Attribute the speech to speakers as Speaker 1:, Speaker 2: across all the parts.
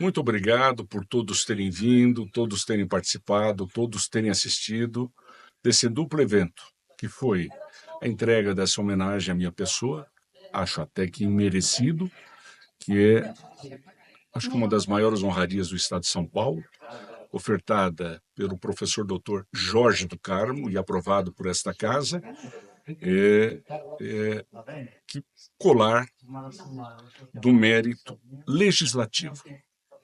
Speaker 1: Muito obrigado por todos terem vindo, todos terem participado, todos terem assistido desse duplo evento, que foi a entrega dessa homenagem à minha pessoa, acho até que imerecido, que é, acho que uma das maiores honrarias do Estado de São Paulo, ofertada pelo professor Dr. Jorge do Carmo e aprovado por esta casa, que colar do mérito legislativo.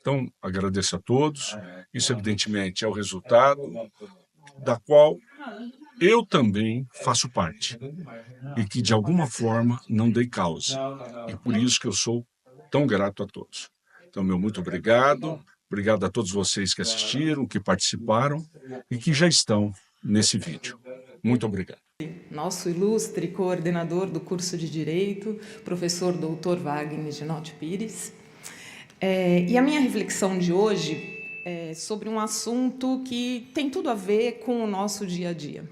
Speaker 1: Então, agradeço a todos. Isso, evidentemente, é o resultado da qual eu também faço parte e que, de alguma forma, não dei causa. E por isso que eu sou tão grato a todos. Então, meu muito obrigado. Obrigado a todos vocês que assistiram, que participaram e que já estão nesse vídeo. Muito obrigado.
Speaker 2: Nosso ilustre coordenador do curso de Direito, professor Dr. Wagner Genotti Pires. E a minha reflexão de hoje é sobre um assunto que tem tudo a ver com o nosso dia a dia.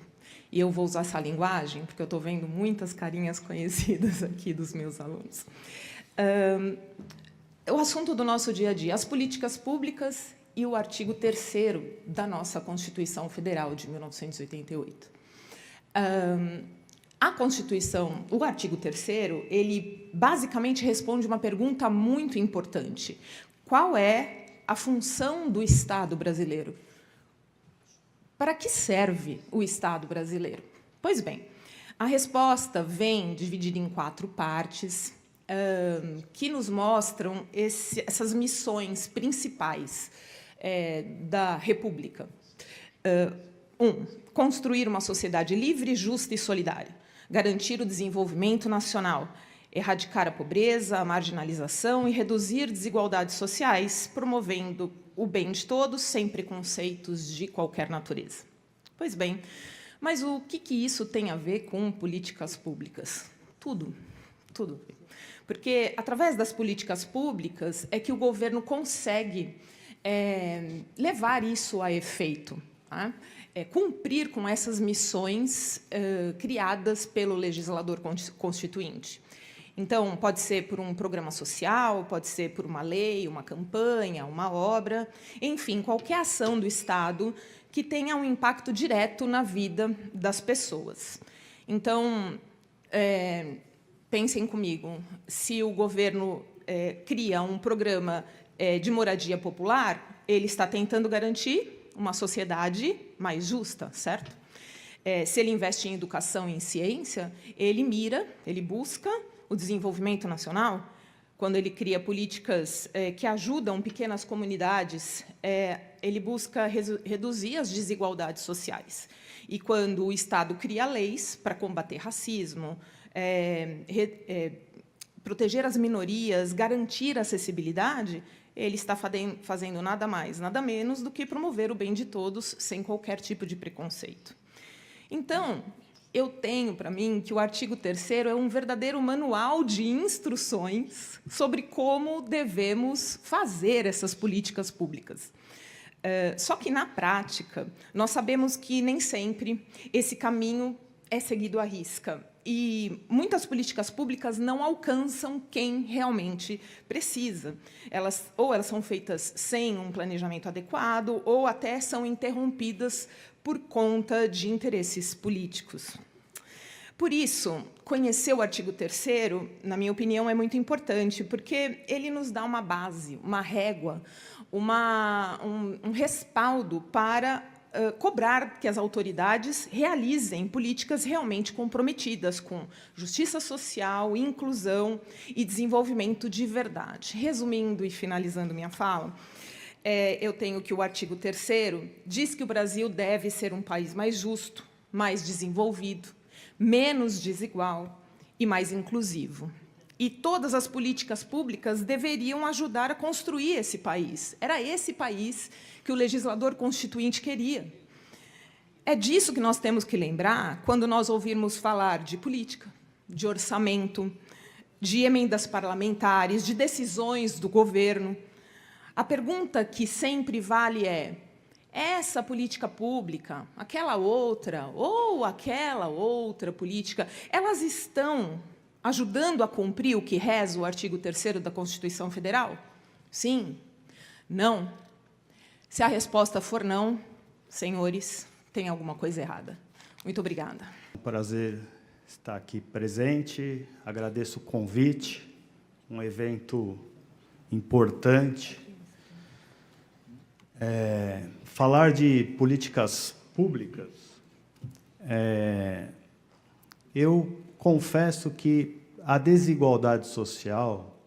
Speaker 2: E eu vou usar essa linguagem, porque eu estou vendo muitas carinhas conhecidas aqui dos meus alunos. O assunto do nosso dia a dia, as políticas públicas e o artigo 3º da nossa Constituição Federal de 1988. A Constituição, o artigo 3º, ele basicamente responde uma pergunta muito importante. Qual é a função do Estado brasileiro? Para que serve o Estado brasileiro? Pois bem, a resposta vem dividida em 4 partes, que nos mostram essas missões principais da República. 1. Construir uma sociedade livre, justa e solidária. Garantir o desenvolvimento nacional. Erradicar a pobreza, a marginalização e reduzir desigualdades sociais, promovendo o bem de todos, sem preconceitos de qualquer natureza. Pois bem, mas o que isso tem a ver com políticas públicas? Tudo, tudo. Porque, através das políticas públicas, é que o governo consegue levar isso a efeito, tá? Cumprir com essas missões criadas pelo legislador constituinte. Então, pode ser por um programa social, pode ser por uma lei, uma campanha, uma obra, enfim, qualquer ação do Estado que tenha um impacto direto na vida das pessoas. Então, pensem comigo, se o governo cria um programa de moradia popular, ele está tentando garantir uma sociedade mais justa, certo? Se ele investe em educação e em ciência, ele busca o desenvolvimento nacional. Quando ele cria políticas que ajudam pequenas comunidades, ele busca reduzir as desigualdades sociais. E quando o Estado cria leis para combater racismo, proteger as minorias, garantir a acessibilidade, ele está fazendo nada mais, nada menos do que promover o bem de todos sem qualquer tipo de preconceito. Então, eu tenho para mim que o artigo 3º é um verdadeiro manual de instruções sobre como devemos fazer essas políticas públicas. Só que, na prática, nós sabemos que nem sempre esse caminho é seguido à risca. E muitas políticas públicas não alcançam quem realmente precisa. Ou elas são feitas sem um planejamento adequado, ou até são interrompidas por conta de interesses políticos. Por isso, conhecer o artigo 3º, na minha opinião, é muito importante, porque ele nos dá uma base, uma régua, um respaldo para cobrar que as autoridades realizem políticas realmente comprometidas com justiça social, inclusão e desenvolvimento de verdade. Resumindo e finalizando minha fala, eu tenho que o artigo 3º diz que o Brasil deve ser um país mais justo, mais desenvolvido, menos desigual e mais inclusivo. E todas as políticas públicas deveriam ajudar a construir esse país. Era esse país que o legislador constituinte queria. É disso que nós temos que lembrar quando nós ouvirmos falar de política, de orçamento, de emendas parlamentares, de decisões do governo. A pergunta que sempre vale é: essa política pública, aquela outra, ou aquela outra política, elas estão ajudando a cumprir o que reza o artigo 3º da Constituição Federal? Sim. Não? Se a resposta for não, senhores, tem alguma coisa errada. Muito obrigada.
Speaker 3: Prazer estar aqui presente. Agradeço o convite. Um evento importante. Falar de políticas públicas, eu confesso que a desigualdade social,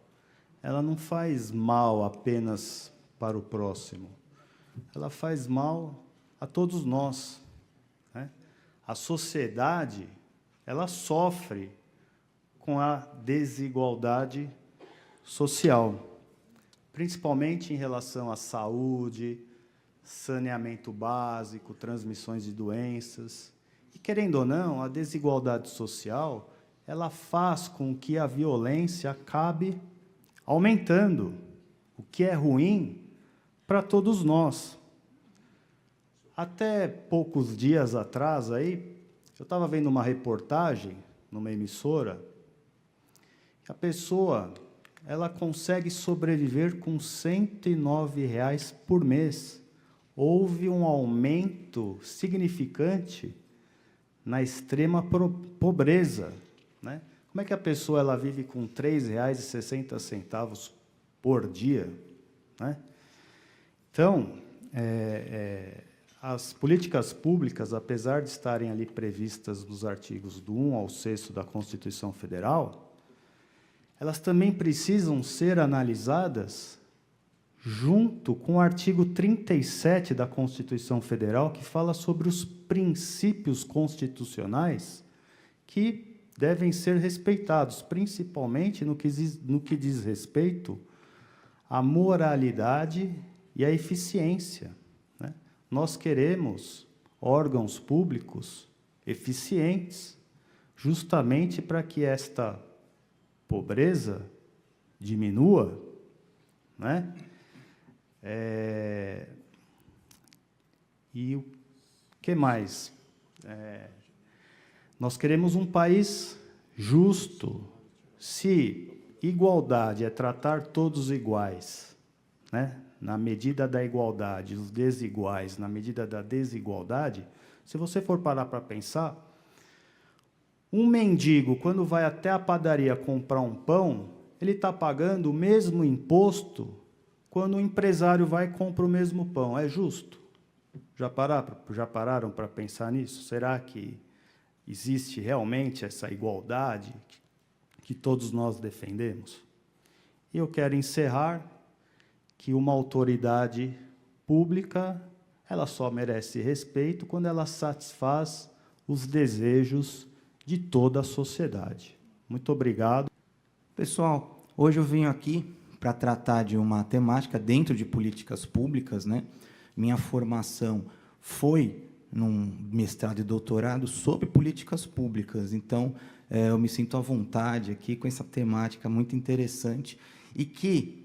Speaker 3: ela não faz mal apenas para o próximo, ela faz mal a todos nós, né? A sociedade, ela sofre com a desigualdade social, principalmente em relação à saúde, saneamento básico, transmissões de doenças. E, querendo ou não, a desigualdade social, ela faz com que a violência acabe aumentando, o que é ruim para todos nós. Até poucos dias atrás, aí, eu estava vendo uma reportagem numa emissora, que a pessoa ela consegue sobreviver com R$ 109 por mês. Houve um aumento significante na extrema pobreza, né? Como é que a pessoa ela vive com R$ 3,60 por dia, né? Então, as políticas públicas, apesar de estarem ali previstas nos artigos do 1 ao 6º da Constituição Federal, elas também precisam ser analisadas junto com o artigo 37 da Constituição Federal, que fala sobre os princípios constitucionais que devem ser respeitados, principalmente no que diz respeito à moralidade e à eficiência, né? Nós queremos órgãos públicos eficientes, justamente para que esta pobreza diminua, né? E o que mais? Nós queremos um país justo. Se igualdade é tratar todos iguais, né? Na medida da igualdade, os desiguais na medida da desigualdade, se você for parar para pensar, um mendigo, quando vai até a padaria comprar um pão, ele está pagando o mesmo imposto quando o empresário vai e compra o mesmo pão. É justo? Já pararam para pensar nisso? Será que existe realmente essa igualdade que todos nós defendemos? E eu quero encerrar que uma autoridade pública ela só merece respeito quando ela satisfaz os desejos de toda a sociedade. Muito obrigado.
Speaker 4: Pessoal, hoje eu venho aqui para tratar de uma temática dentro de políticas públicas, né? Minha formação foi num mestrado e doutorado sobre políticas públicas, então eu me sinto à vontade aqui com essa temática muito interessante e que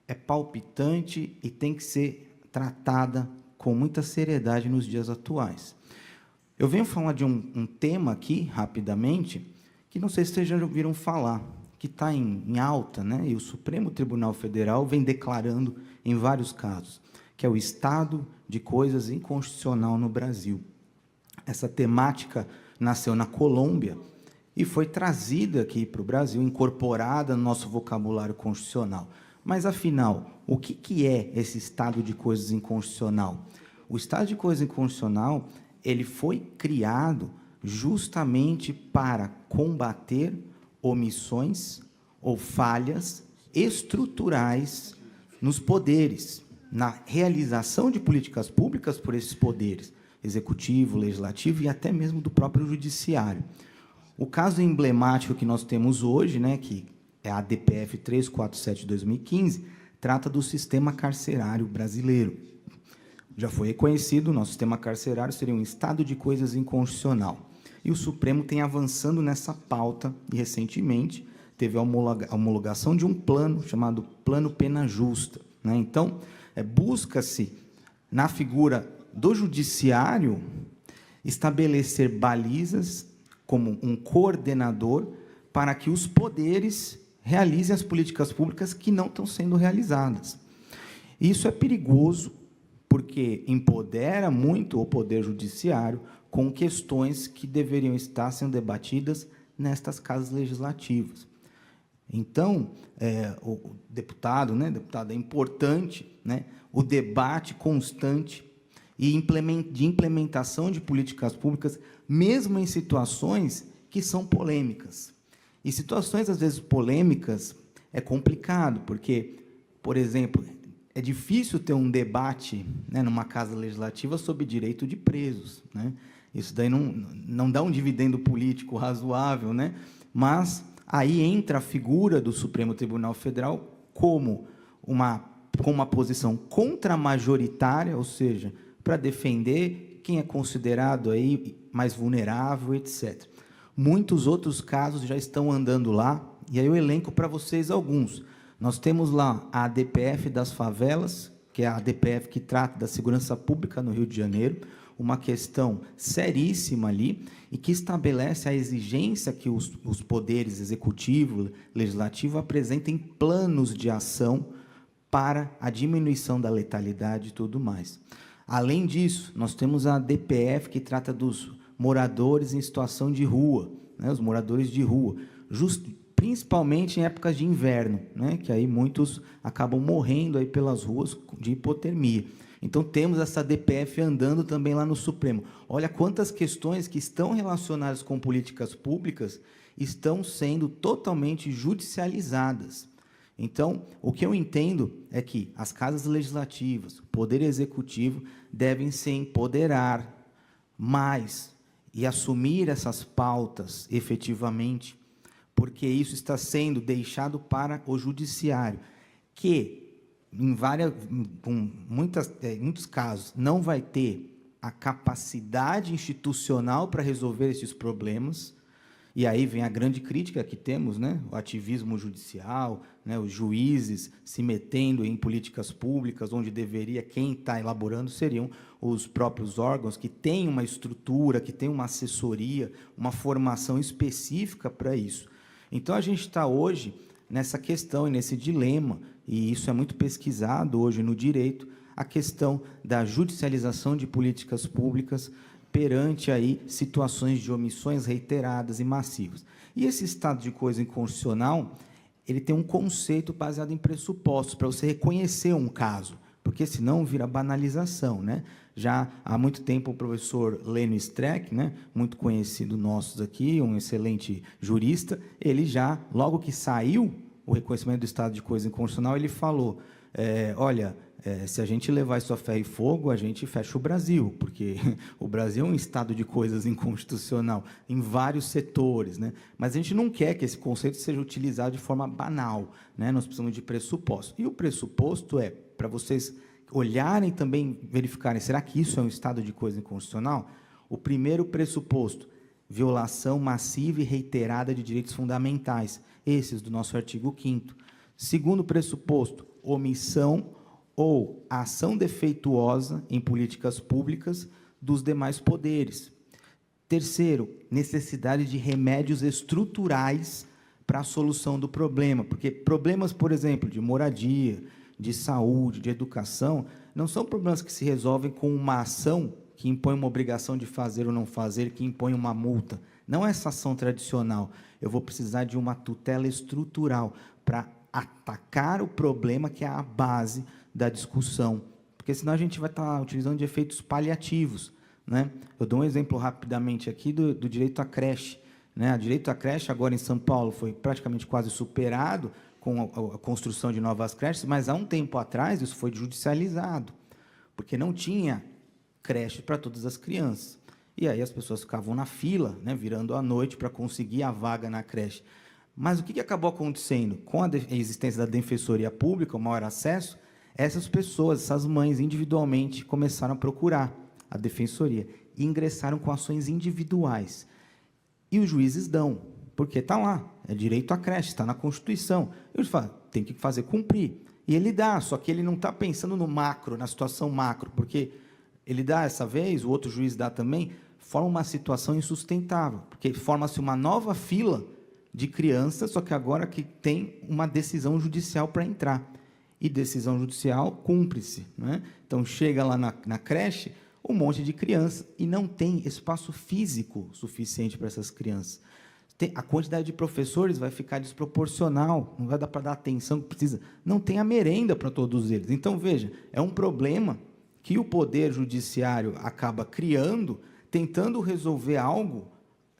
Speaker 4: é palpitante e tem que ser tratada com muita seriedade nos dias atuais. Eu venho falar de um tema aqui, rapidamente, que não sei se vocês já ouviram falar, que está em alta, né? E o Supremo Tribunal Federal vem declarando em vários casos, que é o estado de coisas inconstitucional no Brasil. Essa temática nasceu na Colômbia e foi trazida aqui para o Brasil, incorporada no nosso vocabulário constitucional. Mas, afinal, o que é esse estado de coisas inconstitucional? O estado de coisas inconstitucional ele foi criado justamente para combater omissões ou falhas estruturais nos poderes, na realização de políticas públicas por esses poderes, executivo, legislativo e até mesmo do próprio judiciário. O caso emblemático que nós temos hoje, né, que é a ADPF 347 de 2015, trata do sistema carcerário brasileiro. Já foi reconhecido, o nosso sistema carcerário seria um estado de coisas inconstitucional. E o Supremo tem avançando nessa pauta, e, recentemente, teve a homologação de um plano chamado Plano Pena Justa, né? Então, busca-se, na figura do judiciário, estabelecer balizas como um coordenador para que os poderes realizem as políticas públicas que não estão sendo realizadas. Isso é perigoso, porque empodera muito o Poder Judiciário com questões que deveriam estar sendo debatidas nestas casas legislativas. Então, o deputado, né, deputado, é importante, né, o debate constante e de implementação de políticas públicas, mesmo em situações que são polêmicas. E situações, às vezes, polêmicas é complicado, porque, por exemplo, é difícil ter um debate, né, numa casa legislativa sobre direito de presos, né? Isso daí não dá um dividendo político razoável, né? Mas aí entra a figura do Supremo Tribunal Federal com uma posição contramajoritária, ou seja, para defender quem é considerado aí mais vulnerável, etc. Muitos outros casos já estão andando lá, e aí eu elenco para vocês alguns. Nós temos lá a ADPF das favelas, que é a ADPF que trata da segurança pública no Rio de Janeiro, uma questão seríssima ali, e que estabelece a exigência que os poderes executivo, legislativo, apresentem planos de ação para a diminuição da letalidade e tudo mais. Além disso, nós temos a DPF, que trata dos moradores em situação de rua, né, os moradores de rua, principalmente em épocas de inverno, né, que aí muitos acabam morrendo aí pelas ruas de hipotermia. Então, temos essa DPF andando também lá no Supremo. Olha quantas questões que estão relacionadas com políticas públicas estão sendo totalmente judicializadas. Então, o que eu entendo é que as casas legislativas, o Poder Executivo, devem se empoderar mais e assumir essas pautas efetivamente, porque isso está sendo deixado para o Judiciário, que, em muitos casos, não vai ter a capacidade institucional para resolver esses problemas, e aí vem a grande crítica que temos, né? O ativismo judicial, né? Os juízes se metendo em políticas públicas, onde quem está elaborando seriam os próprios órgãos, que têm uma estrutura, que têm uma assessoria, uma formação específica para isso. Então, a gente está hoje nessa questão e nesse dilema, e isso é muito pesquisado hoje no direito, a questão da judicialização de políticas públicas perante aí situações de omissões reiteradas e massivas. E esse estado de coisa inconstitucional, ele tem um conceito baseado em pressupostos, para você reconhecer um caso, porque senão vira banalização, né? Já há muito tempo o professor Lênio Streck, né, muito conhecido nossos aqui, um excelente jurista, ele já, logo que saiu o reconhecimento do estado de coisa inconstitucional, ele falou, olha, se a gente levar isso a ferro e fogo, a gente fecha o Brasil, porque o Brasil é um estado de coisas inconstitucional em vários setores, né? Mas a gente não quer que esse conceito seja utilizado de forma banal, né? Nós precisamos de pressuposto. E o pressuposto é, para vocês olharem também, verificarem, será que isso é um estado de coisa inconstitucional? O primeiro pressuposto, violação massiva e reiterada de direitos fundamentais, esses do nosso artigo 5º. Segundo pressuposto, omissão ou ação defeituosa em políticas públicas dos demais poderes. Terceiro, necessidade de remédios estruturais para a solução do problema, porque problemas, por exemplo, de moradia, de saúde, de educação, não são problemas que se resolvem com uma ação que impõe uma obrigação de fazer ou não fazer, que impõe uma multa. Não é essa ação tradicional. Eu vou precisar de uma tutela estrutural para atacar o problema que é a base da discussão, porque senão a gente vai estar utilizando de efeitos paliativos, né? Eu dou um exemplo rapidamente aqui do direito à creche, né? O direito à creche agora em São Paulo foi praticamente quase superado com a construção de novas creches, mas há um tempo atrás isso foi judicializado, porque não tinha creche para todas as crianças. E aí as pessoas ficavam na fila, né, virando à noite para conseguir a vaga na creche. Mas o que acabou acontecendo? Com a existência da Defensoria Pública, o maior acesso, essas pessoas, essas mães, individualmente, começaram a procurar a Defensoria e ingressaram com ações individuais. E os juízes dão, porque está lá, é direito à creche, está na Constituição. Eles falam, tem que fazer cumprir. E ele dá, só que ele não está pensando no macro, na situação macro, porque ele dá essa vez, o outro juiz dá também, forma uma situação insustentável, porque forma-se uma nova fila de crianças, só que agora que tem uma decisão judicial para entrar. E decisão judicial, cumpre-se, né? Então, chega lá na creche, um monte de criança, e não tem espaço físico suficiente para essas crianças. A quantidade de professores vai ficar desproporcional, não vai dar para dar a atenção que precisa. Não tem a merenda para todos eles. Então, veja, é um problema que o Poder Judiciário acaba criando, tentando resolver algo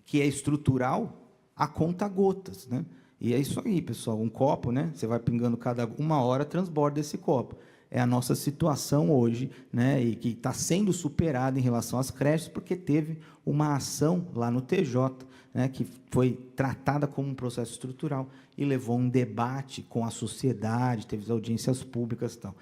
Speaker 4: que é estrutural a conta-gotas, né? E é isso aí, pessoal, um copo, né? Você vai pingando cada uma hora, transborda esse copo. É a nossa situação hoje, né? E que está sendo superada em relação às creches, porque teve uma ação lá no TJ, né? Que foi tratada como um processo estrutural e levou um debate com a sociedade, teve audiências públicas e tal.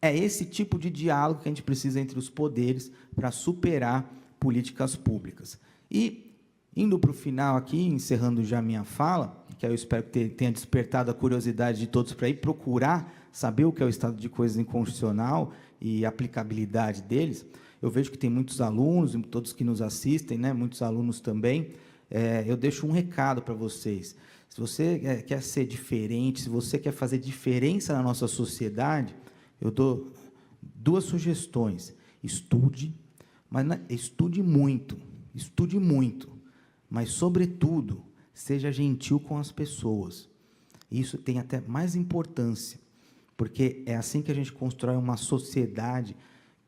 Speaker 4: É esse tipo de diálogo que a gente precisa entre os poderes para superar políticas públicas. E, indo para o final aqui, encerrando já a minha fala, que eu espero que tenha despertado a curiosidade de todos para ir procurar saber o que é o estado de coisas inconstitucional e a aplicabilidade deles, eu vejo que tem muitos alunos, todos que nos assistem, né, muitos alunos também, eu deixo um recado para vocês. Se você quer ser diferente, se você quer fazer diferença na nossa sociedade, eu dou 2 sugestões. Estude, mas estude muito, mas, sobretudo, seja gentil com as pessoas. Isso tem até mais importância, porque é assim que a gente constrói uma sociedade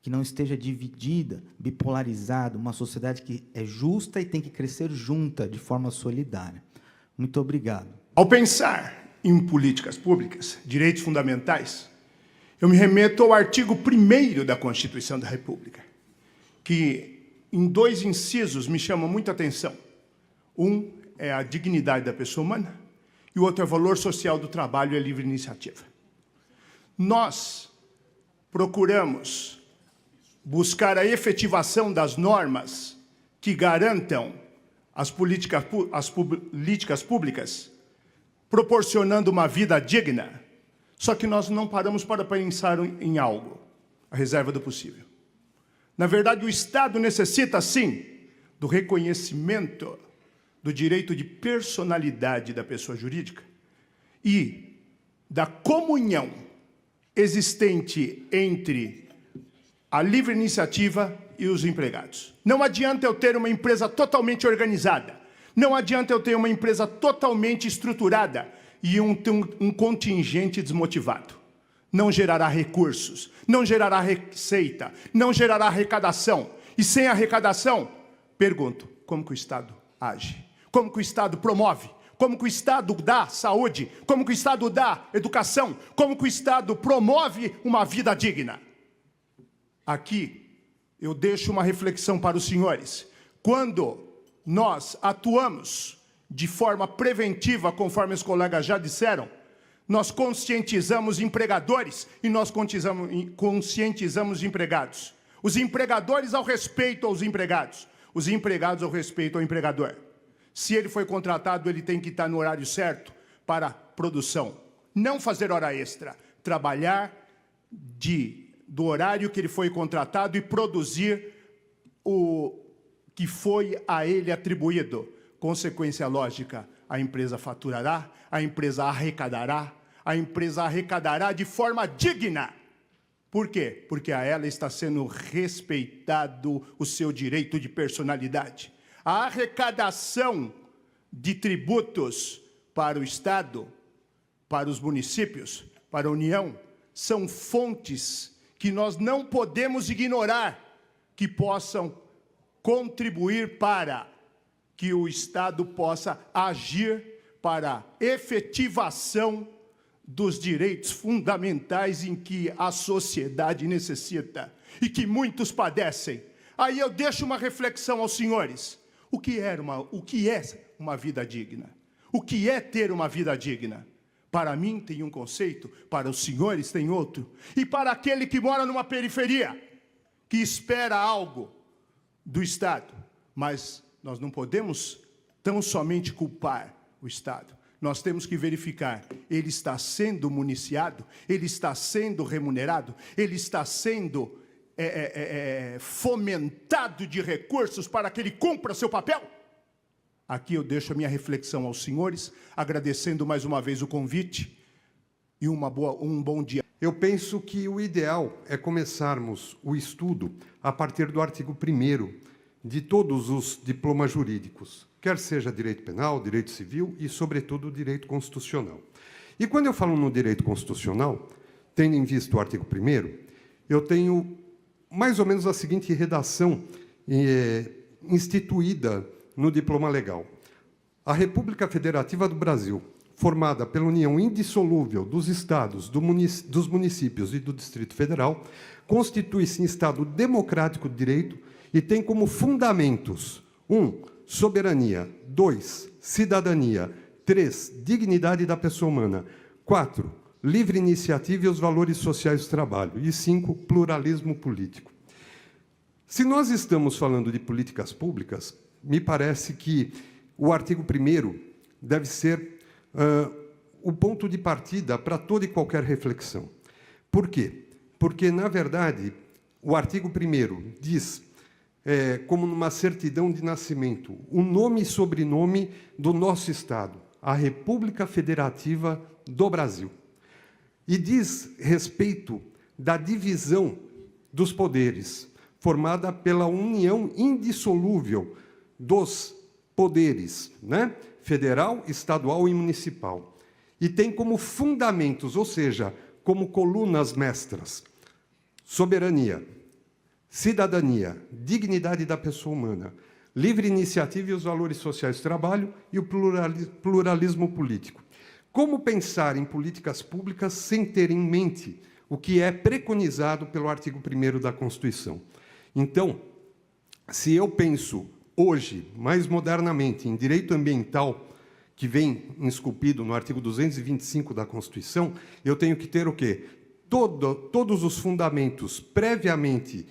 Speaker 4: que não esteja dividida, bipolarizada, uma sociedade que é justa e tem que crescer junta, de forma solidária. Muito obrigado.
Speaker 5: Ao pensar em políticas públicas, direitos fundamentais, eu me remeto ao artigo 1º da Constituição da República, que, em 2 incisos, me chama muita atenção. Um é a dignidade da pessoa humana e o outro é o valor social do trabalho e a livre iniciativa. Nós procuramos buscar a efetivação das normas que garantam as políticas públicas, proporcionando uma vida digna, só que nós não paramos para pensar em algo, a reserva do possível. Na verdade, o Estado necessita, sim, do reconhecimento do direito de personalidade da pessoa jurídica e da comunhão existente entre a livre iniciativa e os empregados. Não adianta eu ter uma empresa totalmente organizada, não adianta eu ter uma empresa totalmente estruturada e um contingente desmotivado. Não gerará recursos, não gerará receita, não gerará arrecadação. E sem arrecadação, pergunto, como que o Estado age? Como que o Estado promove? Como que o Estado dá saúde? Como que o Estado dá educação? Como que o Estado promove uma vida digna? Aqui, eu deixo uma reflexão para os senhores. Quando nós atuamos de forma preventiva, conforme os colegas já disseram, nós conscientizamos empregadores e nós conscientizamos empregados. Os empregadores ao respeito aos empregados, os empregados ao respeito ao empregador. Se ele foi contratado, ele tem que estar no horário certo para produção. Não fazer hora extra, trabalhar do horário que ele foi contratado e produzir o que foi a ele atribuído. Consequência lógica, a empresa faturará, a empresa arrecadará de forma digna. Por quê? Porque a ela está sendo respeitado o seu direito de personalidade. A arrecadação de tributos para o Estado, para os municípios, para a União, são fontes que nós não podemos ignorar, que possam contribuir para que o Estado possa agir para a efetivação dos direitos fundamentais em que a sociedade necessita e que muitos padecem. Aí eu deixo uma reflexão aos senhores. O que é uma vida digna? O que é ter uma vida digna? Para mim tem um conceito, para os senhores tem outro. E para aquele que mora numa periferia, que espera algo do Estado. Mas nós não podemos tão somente culpar o Estado. Nós temos que verificar, ele está sendo municiado, ele está sendo remunerado, ele está sendo fomentado de recursos para que ele cumpra seu papel? Aqui eu deixo a minha reflexão aos senhores, agradecendo mais uma vez o convite e um bom dia.
Speaker 6: eu penso que o ideal é começarmos o estudo a partir do artigo 1º de todos os diplomas jurídicos, quer seja direito penal, direito civil e, sobretudo, direito constitucional. E quando eu falo no direito constitucional, tendo em vista o artigo 1º, eu tenho mais ou menos a seguinte redação instituída no diploma legal. A República Federativa do Brasil, formada pela união indissolúvel dos estados, dos municípios e do Distrito Federal, constitui-se em Estado democrático de direito e tem como fundamentos 1. Soberania, 2. Cidadania, 3. Dignidade da pessoa humana, 4. Livre iniciativa e os valores sociais do trabalho, e 5. Pluralismo político. Se nós estamos falando de políticas públicas, me parece que o artigo 1º deve ser o ponto de partida para toda e qualquer reflexão. Por quê? Porque, na verdade, o artigo 1º diz, como numa certidão de nascimento, o nome e sobrenome do nosso Estado, a República Federativa do Brasil. E diz respeito da divisão dos poderes, formada pela união indissolúvel dos poderes, né? Federal, estadual e municipal. E tem como fundamentos, ou seja, como colunas mestras, soberania, cidadania, dignidade da pessoa humana, livre iniciativa e os valores sociais do trabalho e o pluralismo político. Como pensar em políticas públicas sem ter em mente o que é preconizado pelo artigo 1º da Constituição? Então, se eu penso hoje, mais modernamente, em direito ambiental, que vem esculpido no artigo 225 da Constituição, eu tenho que ter o quê? Todos os fundamentos previamente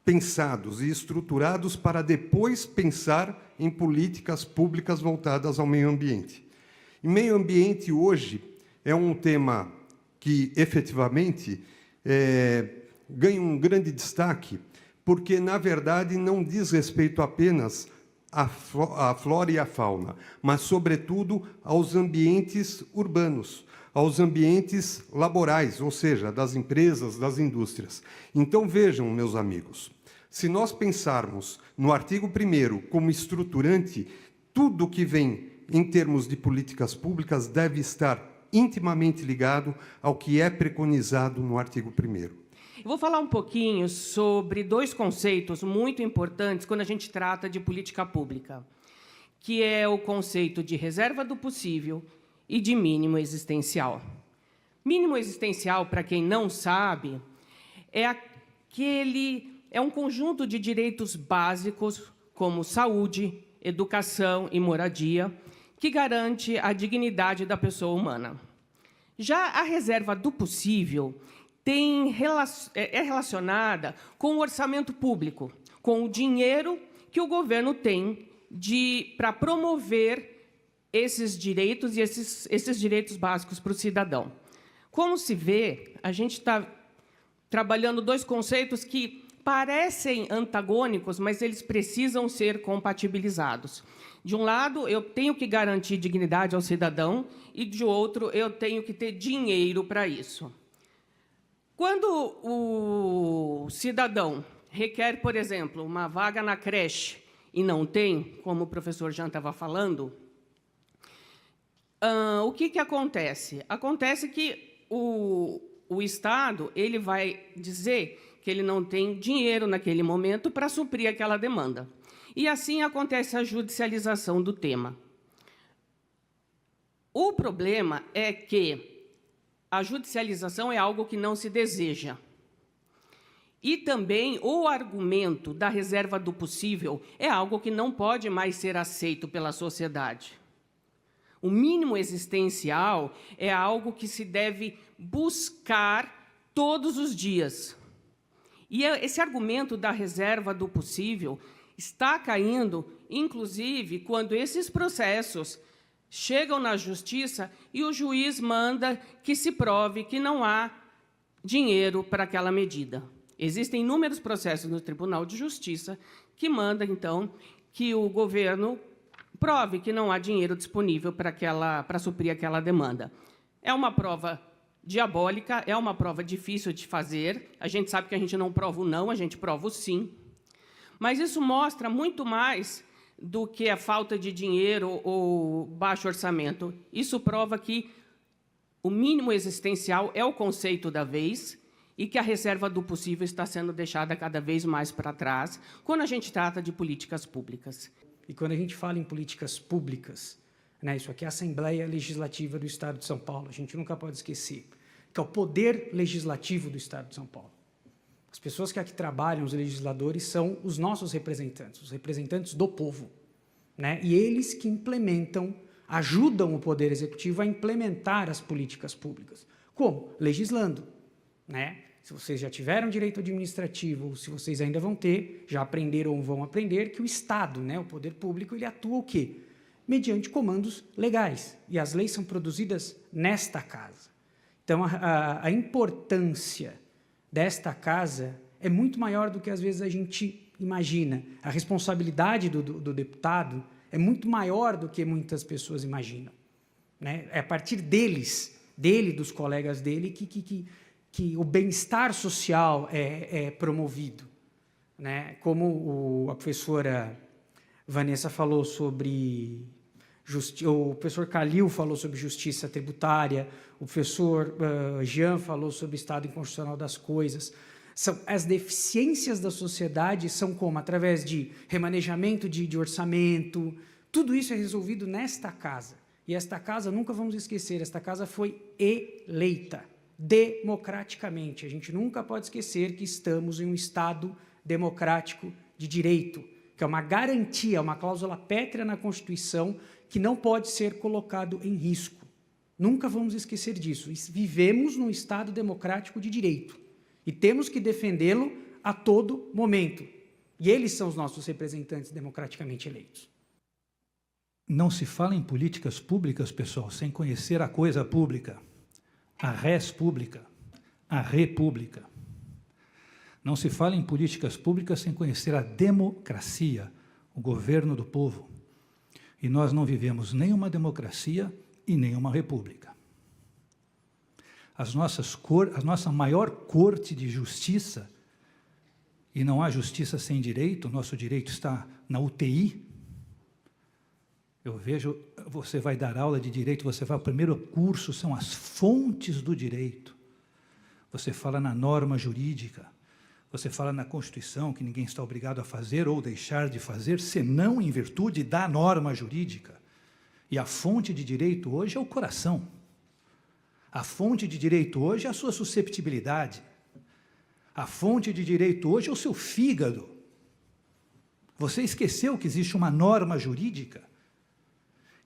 Speaker 6: pensados e estruturados para depois pensar em políticas públicas voltadas ao meio ambiente. E meio ambiente, hoje, é um tema que, efetivamente, ganha um grande destaque, porque, na verdade, não diz respeito apenas à flora e à fauna, mas, sobretudo, aos ambientes urbanos, aos ambientes laborais, ou seja, das empresas, das indústrias. Então, vejam, meus amigos, se nós pensarmos no artigo 1º como estruturante, tudo que vem em termos de políticas públicas deve estar intimamente ligado ao que é preconizado no artigo 1º.
Speaker 7: Eu vou falar um pouquinho sobre dois conceitos muito importantes quando a gente trata de política pública, que é o conceito de reserva do possível e de mínimo existencial. Mínimo existencial, para quem não sabe, é um conjunto de direitos básicos, como saúde, educação e moradia, que garante a dignidade da pessoa humana. Já a reserva do possível é relacionada com o orçamento público, com o dinheiro que o governo tem para promover esses direitos e esses direitos básicos para o cidadão. Como se vê, a gente está trabalhando dois conceitos que parecem antagônicos, mas eles precisam ser compatibilizados. De um lado, eu tenho que garantir dignidade ao cidadão, e, de outro, eu tenho que ter dinheiro para isso. Quando o cidadão requer, por exemplo, uma vaga na creche e não tem, como o professor Jean estava falando, o que acontece? Acontece que o Estado ele vai dizer que ele não tem dinheiro naquele momento para suprir aquela demanda. E assim acontece a judicialização do tema. O problema é que a judicialização é algo que não se deseja. E também o argumento da reserva do possível é algo que não pode mais ser aceito pela sociedade. O mínimo existencial é algo que se deve buscar todos os dias. E esse argumento da reserva do possível está caindo, inclusive, quando esses processos chegam na justiça e o juiz manda que se prove que não há dinheiro para aquela medida. Existem inúmeros processos no Tribunal de Justiça que mandam, então, que o governo prove que não há dinheiro disponível para suprir aquela demanda. É uma prova diabólica, é uma prova difícil de fazer. A gente sabe que a gente não prova o não, a gente prova o sim. Mas isso mostra muito mais do que a falta de dinheiro ou baixo orçamento. Isso prova que o mínimo existencial é o conceito da vez e que a reserva do possível está sendo deixada cada vez mais para trás quando a gente trata de políticas públicas.
Speaker 8: E quando a gente fala em políticas públicas, né, isso aqui é a Assembleia Legislativa do Estado de São Paulo, a gente nunca pode esquecer, que é o poder legislativo do Estado de São Paulo. As pessoas que aqui trabalham, os legisladores, são os nossos representantes, os representantes do povo, né? E eles que implementam, ajudam o Poder Executivo a implementar as políticas públicas. Como? Legislando, né? Se vocês já tiveram direito administrativo, ou se vocês ainda vão ter, já aprenderam ou vão aprender, que o Estado, né, o poder público, ele atua o quê? Mediante comandos legais. E as leis são produzidas nesta casa. Então, a importância desta casa é muito maior do que, às vezes, a gente imagina. A responsabilidade do deputado é muito maior do que muitas pessoas imaginam, né? É a partir dos colegas dele, que o bem-estar social é promovido, né? Como a professora Vanessa falou sobre o professor Calil falou sobre justiça tributária, o professor Jean falou sobre o estado inconstitucional das coisas. As deficiências da sociedade são como? Através de remanejamento de orçamento. Tudo isso é resolvido nesta casa. E esta casa, nunca vamos esquecer, esta casa foi eleita democraticamente. A gente nunca pode esquecer que estamos em um Estado democrático de direito, que é uma garantia, uma cláusula pétrea na Constituição que não pode ser colocado em risco. Nunca vamos esquecer disso. Vivemos num Estado democrático de direito e temos que defendê-lo a todo momento. E eles são os nossos representantes democraticamente eleitos.
Speaker 9: Não se fala em políticas públicas, pessoal, sem conhecer a coisa pública, a res pública, a república. Não se fala em políticas públicas sem conhecer a democracia, o governo do povo. E nós não vivemos nem uma democracia e nem uma república. A nossa maior corte de justiça, e não há justiça sem direito, o nosso direito está na UTI. Eu vejo, você vai dar aula de direito, você vai ao primeiro curso, são as fontes do direito. Você fala na norma jurídica, você fala na Constituição, que ninguém está obrigado a fazer ou deixar de fazer, senão em virtude da norma jurídica. E a fonte de direito hoje é o coração. A fonte de direito hoje é a sua susceptibilidade. A fonte de direito hoje é o seu fígado. Você esqueceu que existe uma norma jurídica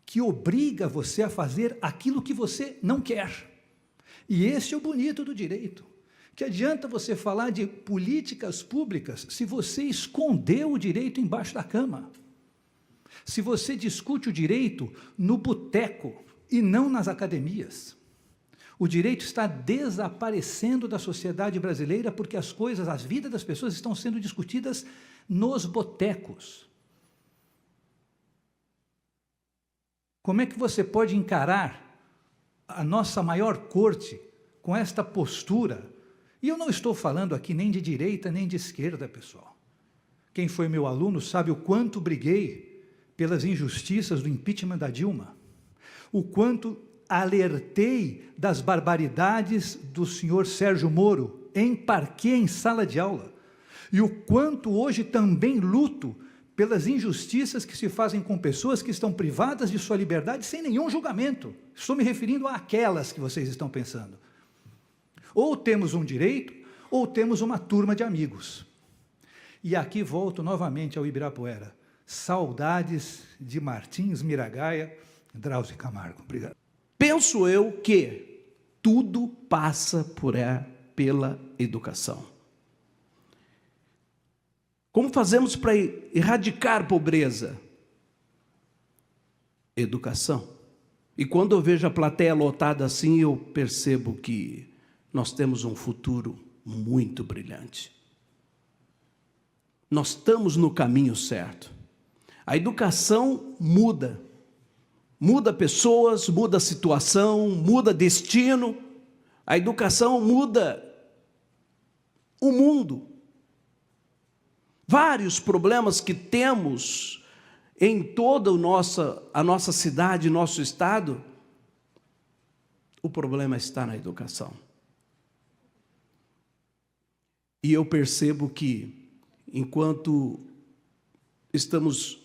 Speaker 9: que obriga você a fazer aquilo que você não quer. E esse é o bonito do direito. Que adianta você falar de políticas públicas se você escondeu o direito embaixo da cama? Se você discute o direito no boteco e não nas academias? O direito está desaparecendo da sociedade brasileira porque as vidas das pessoas estão sendo discutidas nos botecos. Como é que você pode encarar a nossa maior corte com esta postura? E eu não estou falando aqui nem de direita nem de esquerda, pessoal. Quem foi meu aluno sabe o quanto briguei pelas injustiças do impeachment da Dilma, o quanto alertei das barbaridades do senhor Sérgio Moro em parquê, em sala de aula, e o quanto hoje também luto pelas injustiças que se fazem com pessoas que estão privadas de sua liberdade sem nenhum julgamento. Estou me referindo àquelas que vocês estão pensando. Ou temos um direito, ou temos uma turma de amigos. E aqui volto novamente ao Ibirapuera. Saudades de Martins Miragaia, Drauzio Camargo. Obrigado.
Speaker 10: Penso eu que tudo passa pela educação. Como fazemos para erradicar a pobreza? Educação. E quando eu vejo a plateia lotada assim, eu percebo que nós temos um futuro muito brilhante. Nós estamos no caminho certo. A educação muda. Muda pessoas, muda situação, muda destino, A educação muda o mundo. Vários problemas que temos em toda a nossa cidade, nosso estado, o problema está na educação. E eu percebo que, enquanto estamos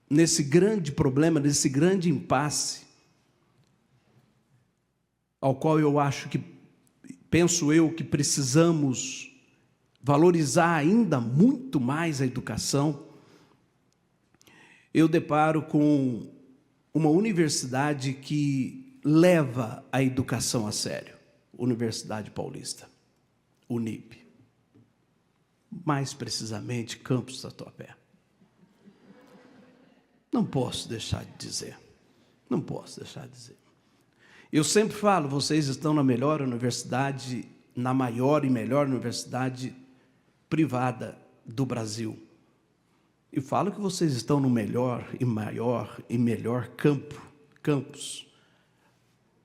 Speaker 10: nesse grande problema, nesse grande impasse, ao qual penso eu que precisamos valorizar ainda muito mais a educação, eu deparo com uma universidade que leva a educação a sério, Universidade Paulista, Unip. Mais precisamente, Campus Tatuapé. Não posso deixar de dizer. Não posso deixar de dizer. Eu sempre falo, vocês estão na melhor universidade, na maior e melhor universidade privada do Brasil. E falo que vocês estão no melhor e maior e melhor campus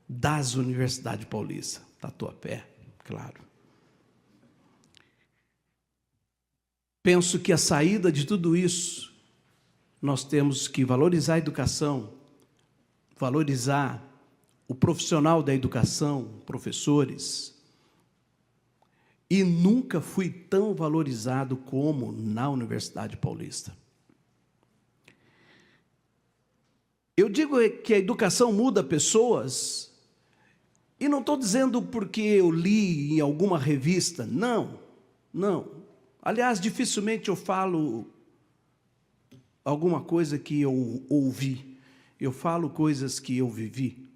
Speaker 10: das Universidades Paulistas, Tatuapé, claro. Penso que a saída de tudo isso, nós temos que valorizar a educação, valorizar o profissional da educação, professores. E nunca fui tão valorizado como na Universidade Paulista. Eu digo que a educação muda pessoas, e não estou dizendo porque eu li em alguma revista, não. Aliás, dificilmente eu falo alguma coisa que eu ouvi, eu falo coisas que eu vivi.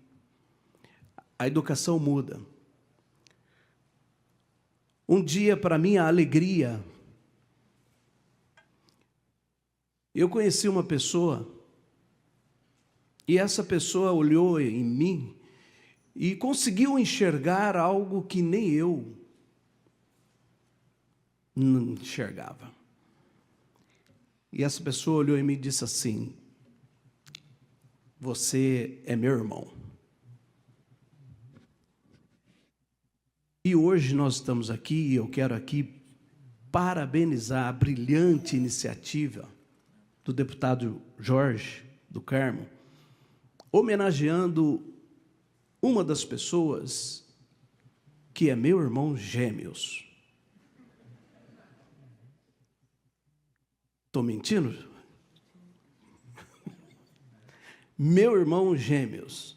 Speaker 10: A educação muda. Um dia, para minha alegria, eu conheci uma pessoa, e essa pessoa olhou em mim e conseguiu enxergar algo que nem eu não enxergava. E essa pessoa olhou em mim e disse assim: você é meu irmão. E hoje nós estamos aqui, e eu quero aqui parabenizar a brilhante iniciativa do deputado Jorge do Carmo, homenageando uma das pessoas que é meu irmão gêmeos. Estou mentindo? Meu irmão gêmeos,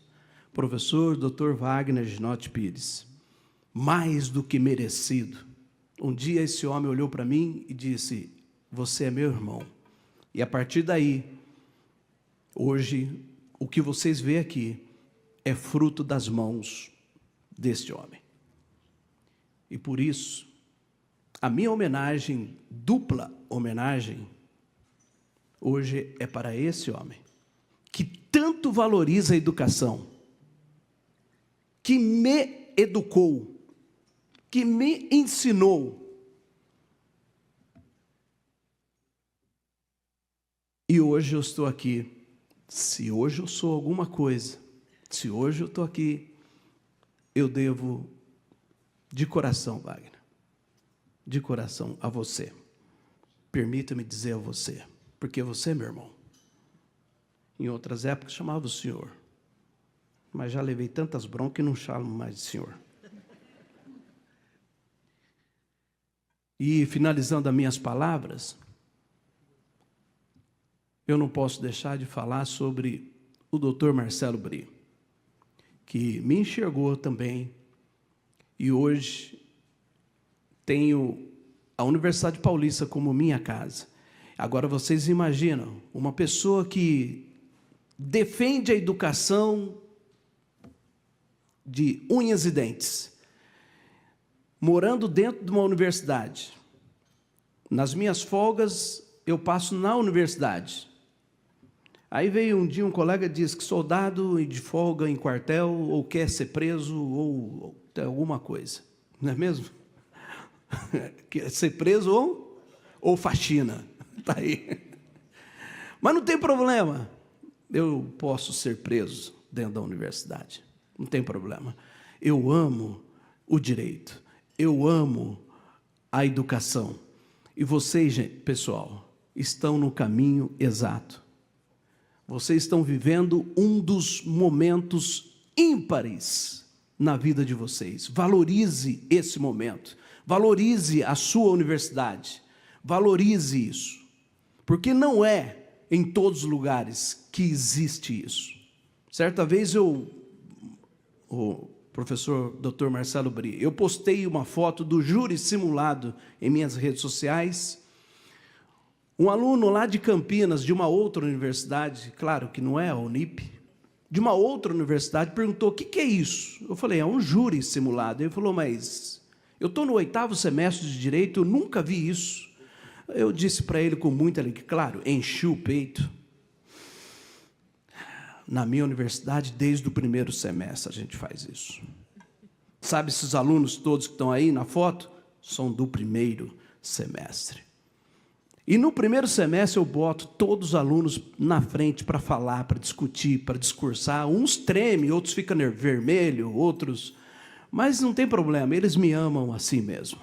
Speaker 10: professor Dr. Wagner Ginotti Pires. Mais do que merecido. Um dia esse homem olhou para mim e disse: você é meu irmão. E a partir daí, hoje, o que vocês veem aqui é fruto das mãos deste homem. E por isso, a minha homenagem, dupla homenagem, hoje é para esse homem, que tanto valoriza a educação, que me educou, que me ensinou. E hoje eu estou aqui. Se hoje eu sou alguma coisa, se hoje eu estou aqui, eu devo de coração, Wagner, de coração a você. Permita-me dizer a você, porque você é meu irmão. Em outras épocas chamava o senhor, mas já levei tantas broncas que não chamo mais de senhor. E, finalizando as minhas palavras, eu não posso deixar de falar sobre o Dr. Marcelo Bri, que me enxergou também, e hoje tenho a Universidade Paulista como minha casa. Agora, vocês imaginam, uma pessoa que defende a educação de unhas e dentes, morando dentro de uma universidade. Nas minhas folgas, eu passo na universidade. Aí veio um dia um colega e disse que soldado de folga em quartel, ou quer ser preso, ou alguma coisa. Não é mesmo? Quer ser preso ou faxina. Está aí. Mas não tem problema. Eu posso ser preso dentro da universidade. não tem problema. Eu amo o direito, eu amo a educação. E vocês, gente, pessoal, estão no caminho exato. Vocês estão vivendo um dos momentos ímpares na vida de vocês. Valorize esse momento. Valorize a sua universidade. Valorize isso. Porque não é em todos os lugares que existe isso. Certa vez o professor Dr. Marcelo Bri, eu postei uma foto do júri simulado em minhas redes sociais. Um aluno lá de Campinas, de uma outra universidade, claro que não é a Unip, de uma outra universidade, perguntou: o que é isso? Eu falei: é um júri simulado. Ele falou: mas eu estou no 8º semestre de Direito, eu nunca vi isso. Eu disse para ele com muita alegria, claro, enchi o peito. Na minha universidade, desde o 1º semestre, a gente faz isso. Sabe, esses alunos todos que estão aí na foto, são do 1º semestre. E no 1º semestre eu boto todos os alunos na frente para falar, para discutir, para discursar. Uns tremem, outros ficam vermelhos, outros... Mas não tem problema, eles me amam assim mesmo.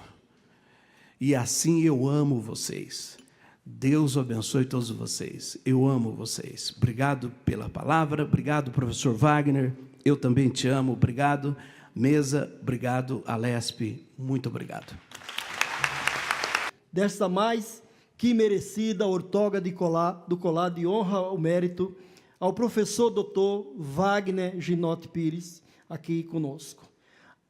Speaker 10: E assim eu amo vocês. Deus abençoe todos vocês. Eu amo vocês. Obrigado pela palavra, obrigado, professor Wagner. Eu também te amo, obrigado. Mesa, obrigado. Alesp, muito obrigado.
Speaker 11: Desta mais que merecida ortoga do colar de honra ao mérito ao professor Dr. Wagner Ginotti Pires, aqui conosco.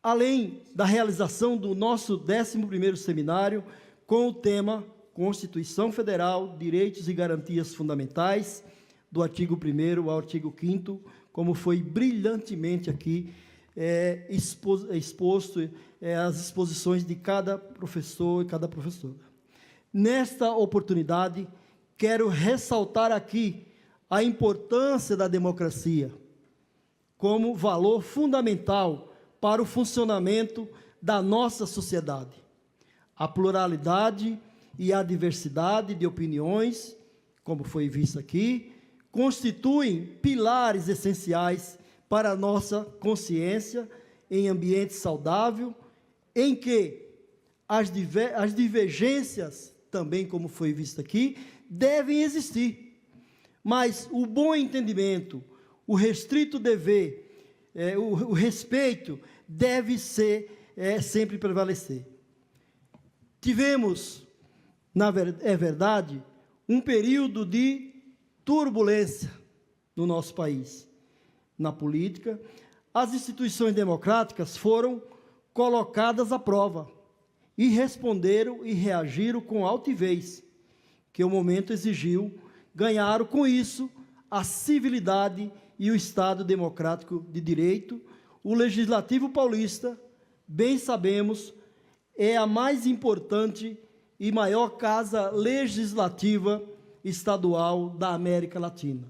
Speaker 11: Além da realização do nosso 11º seminário com o tema Constituição Federal, Direitos e Garantias Fundamentais, do artigo 1º ao artigo 5º, como foi brilhantemente aqui exposto as exposições de cada professor e cada professora. Nesta oportunidade, quero ressaltar aqui a importância da democracia como valor fundamental para o funcionamento da nossa sociedade. A pluralidade e a diversidade de opiniões, como foi visto aqui, constituem pilares essenciais para a nossa consciência em ambiente saudável, em que as divergências, também como foi visto aqui, devem existir. Mas o bom entendimento, o restrito dever, o respeito deve sempre prevalecer. Tivemos, é verdade, um período de turbulência no nosso país. Na política, as instituições democráticas foram colocadas à prova e responderam e reagiram com altivez, que o momento exigiu, ganharam com isso a civilidade e o Estado democrático de direito. O Legislativo paulista, bem sabemos, é a mais importante e maior casa legislativa estadual da América Latina.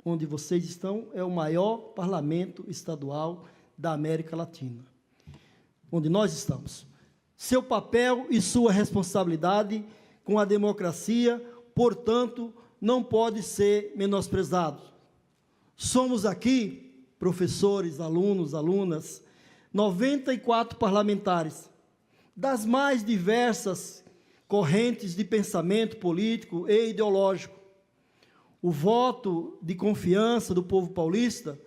Speaker 11: Onde vocês estão é o maior parlamento estadual da América Latina. Onde nós estamos. Seu papel e sua responsabilidade com a democracia, portanto, não pode ser menosprezado. Somos aqui, professores, alunos, alunas, 94 parlamentares, das mais diversas correntes de pensamento político e ideológico. O voto de confiança do povo paulista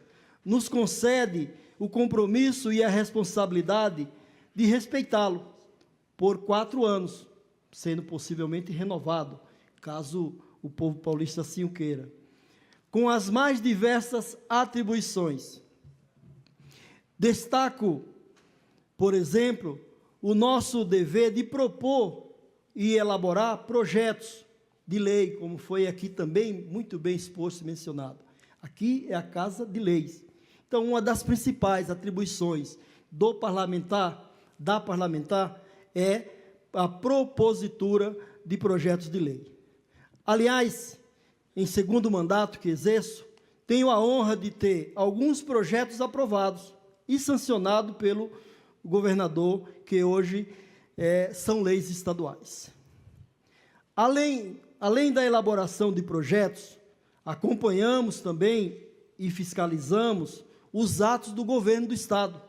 Speaker 11: nos concede o compromisso e a responsabilidade de respeitá-lo por 4 anos, sendo possivelmente renovado, caso o povo paulista assim o queira, com as mais diversas atribuições. Destaco, por exemplo, o nosso dever de propor e elaborar projetos de lei, como foi aqui também muito bem exposto e mencionado. Aqui é a Casa de Leis. Então, uma das principais atribuições do parlamentar, da parlamentar, é a propositura de projetos de lei. Aliás, em segundo mandato que exerço, tenho a honra de ter alguns projetos aprovados e sancionados pelo governador, que hoje são leis estaduais. Além da elaboração de projetos, acompanhamos também e fiscalizamos os atos do governo do Estado.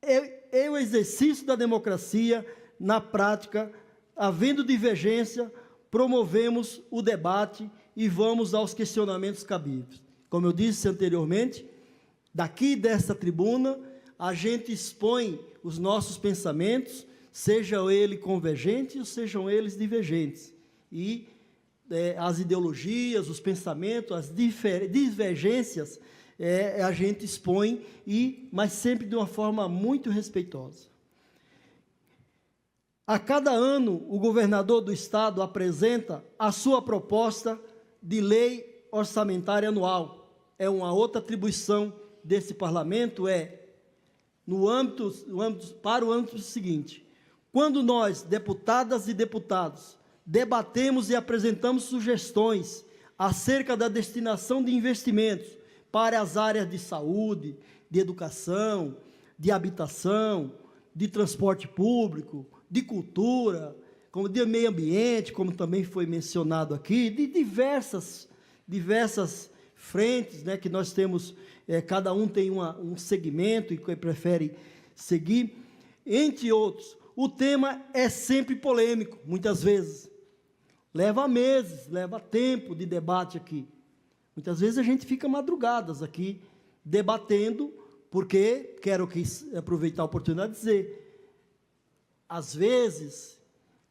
Speaker 11: É o exercício da democracia, na prática, havendo divergência, promovemos o debate e vamos aos questionamentos cabíveis. Como eu disse anteriormente, daqui dessa tribuna, a gente expõe os nossos pensamentos, sejam eles convergentes ou sejam eles divergentes. E as ideologias, os pensamentos, as divergências, a gente expõe, mas sempre de uma forma muito respeitosa. A cada ano, o governador do Estado apresenta a sua proposta de lei orçamentária anual. É uma outra atribuição desse parlamento, para o âmbito seguinte: quando nós, deputadas e deputados, debatemos e apresentamos sugestões acerca da destinação de investimentos para as áreas de saúde, de educação, de habitação, de transporte público, de cultura, como de meio ambiente, como também foi mencionado aqui, de diversas frentes, né, que nós temos, cada um tem um segmento e que prefere seguir, entre outros. O tema é sempre polêmico, muitas vezes. Leva meses, leva tempo de debate aqui. Muitas vezes a gente fica madrugadas aqui, debatendo, porque, quero aproveitar a oportunidade de dizer, às vezes,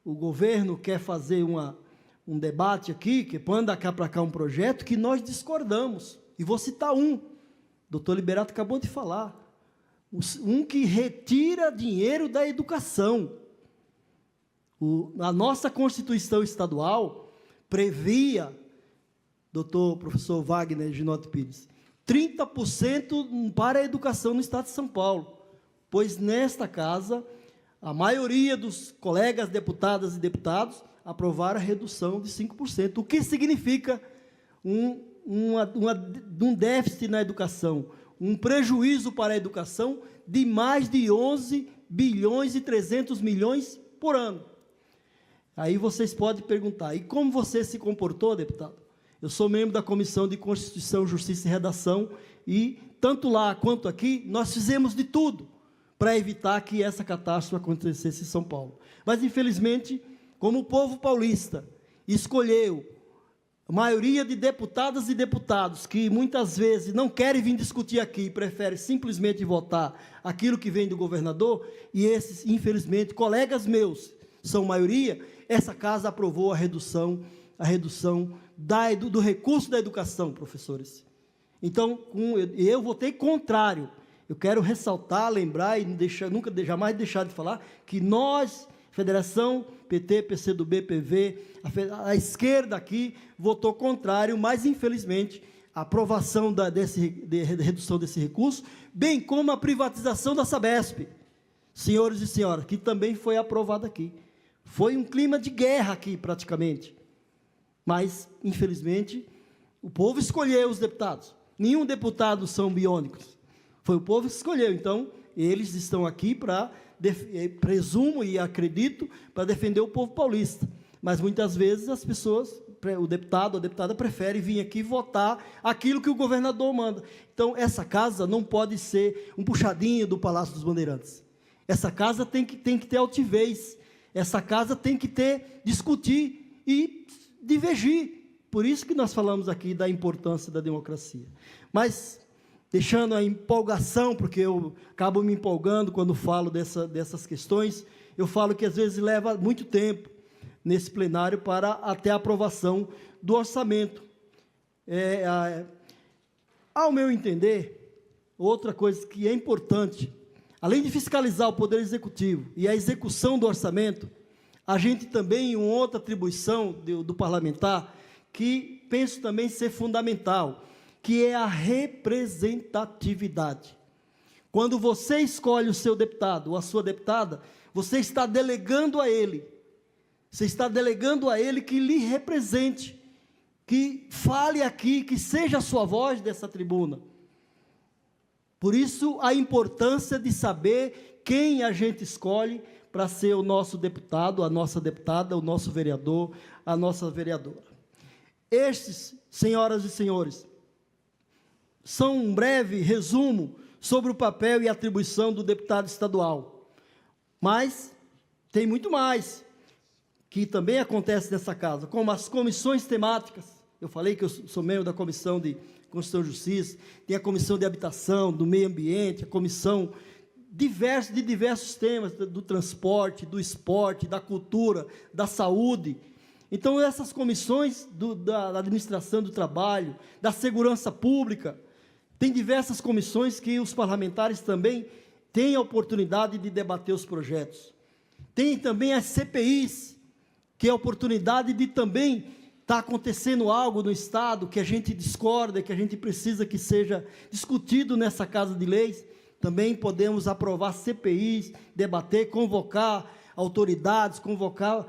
Speaker 11: o governo quer fazer um debate aqui, que manda cá para cá um projeto, que nós discordamos. E vou citar um. O doutor Liberato acabou de falar. Um que retira dinheiro da educação. A nossa Constituição Estadual previa, professor Wagner Ginotti Pires, 30% para a educação no Estado de São Paulo, pois nesta casa, a maioria dos colegas deputadas e deputados aprovaram a redução de 5%, o que significa um déficit na educação, um prejuízo para a educação de mais de 11 bilhões e 300 milhões por ano. Aí vocês podem perguntar, e como você se comportou, deputado? Eu sou membro da Comissão de Constituição, Justiça e Redação, e tanto lá quanto aqui, nós fizemos de tudo para evitar que essa catástrofe acontecesse em São Paulo. Mas, infelizmente, como o povo paulista escolheu a maioria de deputadas e deputados que muitas vezes não querem vir discutir aqui, preferem simplesmente votar aquilo que vem do governador, e esses, infelizmente, colegas meus são maioria, essa casa aprovou a redução do recurso da educação, professores. Então, eu votei contrário. Eu quero ressaltar, lembrar e nunca jamais deixar de falar que nós, Federação, PT, PCdoB, PV, a esquerda aqui votou contrário, mas, infelizmente, a aprovação de redução desse recurso, bem como a privatização da Sabesp, senhores e senhoras, que também foi aprovada aqui. Foi um clima de guerra aqui, praticamente. Mas, infelizmente, o povo escolheu os deputados. Nenhum deputado são biônicos. Foi o povo que escolheu, então, eles estão aqui para, presumo e acredito, para defender o povo paulista. Mas, muitas vezes, as pessoas, o deputado ou a deputada, prefere vir aqui votar aquilo que o governador manda. Então, essa casa não pode ser um puxadinho do Palácio dos Bandeirantes. Essa casa tem que ter altivez. Essa casa tem que discutir e divergir. Por isso que nós falamos aqui da importância da democracia. Mas, deixando a empolgação, porque eu acabo me empolgando quando falo dessas questões, eu falo que às vezes leva muito tempo nesse plenário para até a aprovação do orçamento. Ao meu entender, outra coisa que é importante, além de fiscalizar o Poder Executivo e a execução do orçamento, a gente também, uma outra atribuição do parlamentar, que penso também ser fundamental, que é a representatividade. Quando você escolhe o seu deputado ou a sua deputada, você está delegando a ele. Você está delegando a ele que lhe represente, que fale aqui, que seja a sua voz dessa tribuna. Por isso, a importância de saber quem a gente escolhe para ser o nosso deputado, a nossa deputada, o nosso vereador, a nossa vereadora. Estes, senhoras e senhores, são um breve resumo sobre o papel e atribuição do deputado estadual. Mas tem muito mais que também acontece nessa casa, como as comissões temáticas. Eu falei que eu sou membro da Comissão de Constituição e Justiça, tem a Comissão de Habitação, do Meio Ambiente, a Comissão de diversos temas, do transporte, do esporte, da cultura, da saúde. Então, essas comissões da administração do trabalho, da segurança pública, tem diversas comissões que os parlamentares também têm a oportunidade de debater os projetos. Tem também as CPIs, que é a oportunidade de também estar acontecendo algo no Estado que a gente discorda, que a gente precisa que seja discutido nessa Casa de Leis. Também podemos aprovar CPIs, debater, convocar autoridades, convocar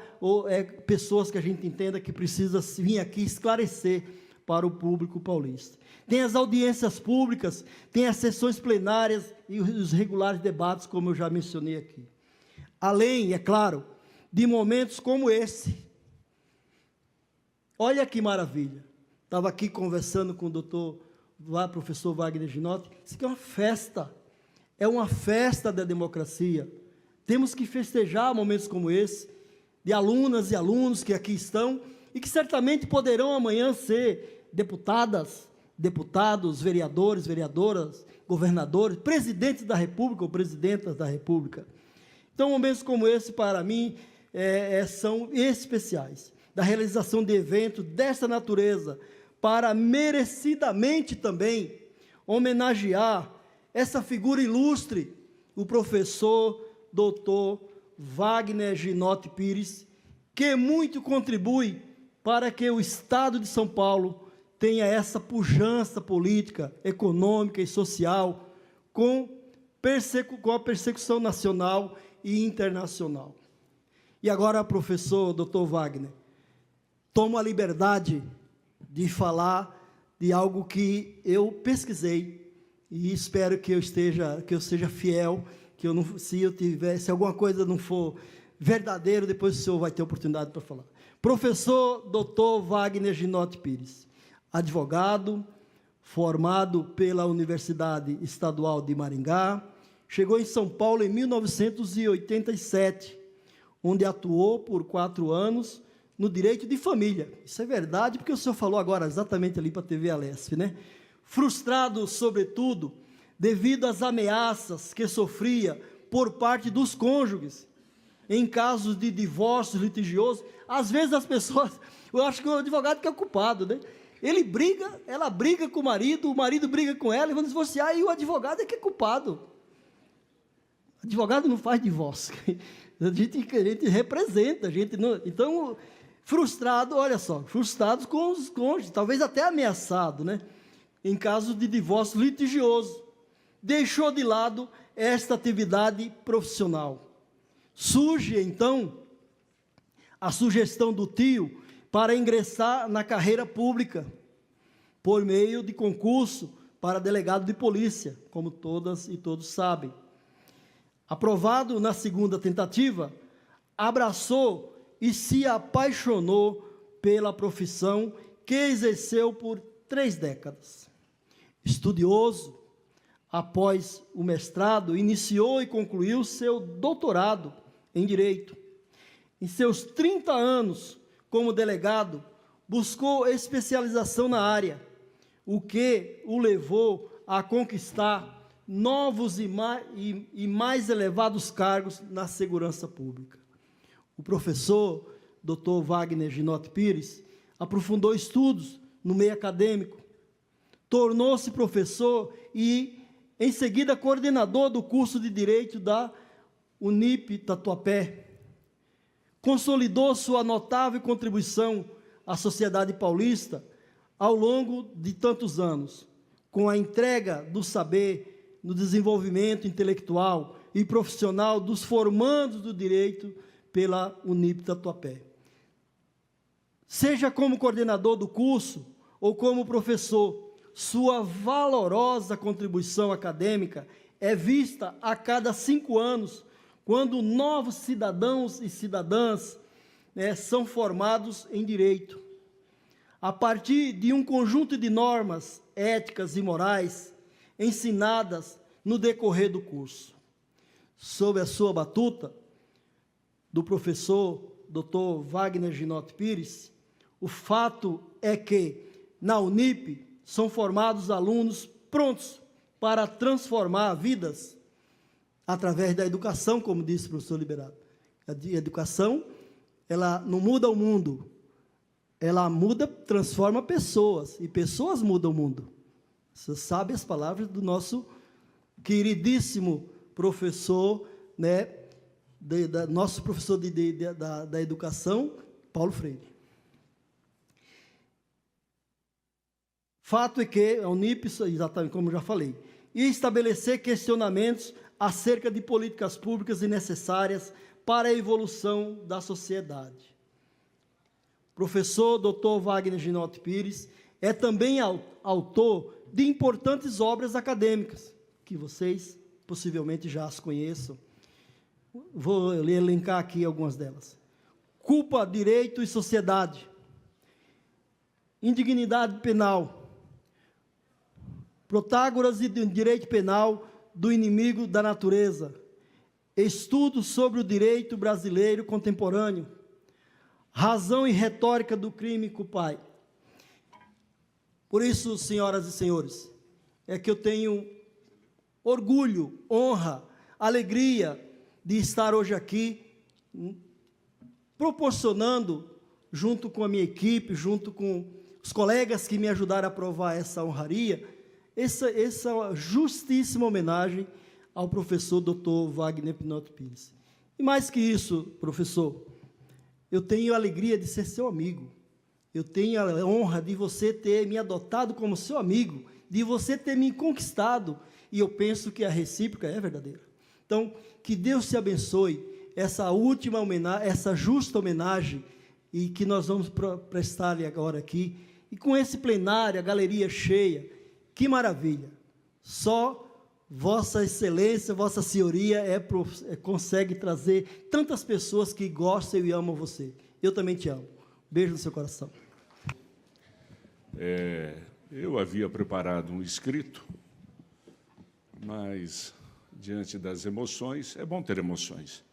Speaker 11: pessoas que a gente entenda que precisa vir aqui esclarecer para o público paulista. Tem as audiências públicas, tem as sessões plenárias e os regulares debates, como eu já mencionei aqui. Além, é claro, de momentos como esse. Olha que maravilha. Estava aqui conversando com o professor Wagner Ginotti. Isso aqui é uma festa. É uma festa da democracia. Temos que festejar momentos como esse, de alunas e alunos que aqui estão e que certamente poderão amanhã ser deputadas, deputados, vereadores, vereadoras, governadores, presidentes da República ou presidentas da República. Então, momentos como esse, para mim, são especiais. Da realização de eventos dessa natureza, para merecidamente também homenagear essa figura ilustre, o professor Dr. Wagner Ginotti Pires, que muito contribui para que o Estado de São Paulo tenha essa pujança política, econômica e social com a persecução nacional e internacional. E agora, professor Dr. Wagner, tomo a liberdade de falar de algo que eu pesquisei e espero que eu seja fiel, que eu não, se alguma coisa não for verdadeiro, depois o senhor vai ter oportunidade para falar. Professor Dr. Wagner Ginotti Pires, advogado, formado pela Universidade Estadual de Maringá, chegou em São Paulo em 1987, onde atuou por 4 anos no direito de família. Isso é verdade, porque o senhor falou agora exatamente ali para a TV Alesp, né? Frustrado, sobretudo, devido às ameaças que sofria por parte dos cônjuges, em casos de divórcio litigioso. Às vezes as pessoas, eu acho que o advogado que é o culpado, né? Ela briga com o marido briga com ela, e vão divorciar, e o advogado é que é culpado. O advogado não faz divórcio, a gente representa, então, frustrado, olha só, frustrados com os cônjuges, talvez até ameaçado, né? Em caso de divórcio litigioso, deixou de lado esta atividade profissional. Surge, então, a sugestão do tio para ingressar na carreira pública, por meio de concurso para delegado de polícia, como todas e todos sabem. Aprovado na segunda tentativa, abraçou e se apaixonou pela profissão que exerceu por 3 décadas. Estudioso, após o mestrado, iniciou e concluiu seu doutorado em Direito. Em seus 30 anos como delegado, buscou especialização na área, o que o levou a conquistar novos e mais elevados cargos na segurança pública. O professor Dr. Wagner Ginotti Pires aprofundou estudos no meio acadêmico, tornou-se professor e, em seguida, coordenador do curso de Direito da Unip Tatuapé. Consolidou sua notável contribuição à sociedade paulista ao longo de tantos anos, com a entrega do saber no desenvolvimento intelectual e profissional dos formandos do direito pela Unip Tatuapé. Seja como coordenador do curso ou como professor, sua valorosa contribuição acadêmica é vista a cada 5 anos, quando novos cidadãos e cidadãs são formados em direito. A partir de um conjunto de normas éticas e morais ensinadas no decorrer do curso. Sob a sua batuta, do professor Dr. Wagner Ginotti Pires, o fato é que, na Unip, são formados alunos prontos para transformar vidas através da educação, como disse o professor Liberato. A educação, ela não muda o mundo, ela transforma pessoas, e pessoas mudam o mundo. Você sabe as palavras do nosso queridíssimo professor, né, nosso professor da educação, Paulo Freire. Fato é que a Unip, exatamente como eu já falei, ia estabelecer questionamentos acerca de políticas públicas necessárias para a evolução da sociedade. O professor Dr. Wagner Ginotti Pires é também autor de importantes obras acadêmicas, que vocês possivelmente já as conheçam. Vou elencar aqui algumas delas. Culpa, Direito e Sociedade. Indignidade Penal. Protágoras e Direito Penal do Inimigo da Natureza. Estudos sobre o direito brasileiro contemporâneo. Razão e retórica do crime culpai. Por isso, senhoras e senhores, é que eu tenho orgulho, honra, alegria de estar hoje aqui, proporcionando, junto com a minha equipe, junto com os colegas que me ajudaram a aprovar essa honraria, essa justíssima homenagem ao professor Dr. Wagner Ginotti Pires. E mais que isso, professor, eu tenho a alegria de ser seu amigo, eu tenho a honra de você ter me adotado como seu amigo, de você ter me conquistado, e eu penso que a recíproca é verdadeira. Então, que Deus te abençoe, essa última homenagem, essa justa homenagem, e que nós vamos prestar-lhe agora aqui, e com esse plenário, a galeria cheia, que maravilha! Só Vossa Excelência, Vossa Senhoria consegue trazer tantas pessoas que gostam e amam você. Eu também te amo. Beijo no seu coração.
Speaker 1: Eu havia preparado um escrito, mas, diante das emoções, é bom ter emoções.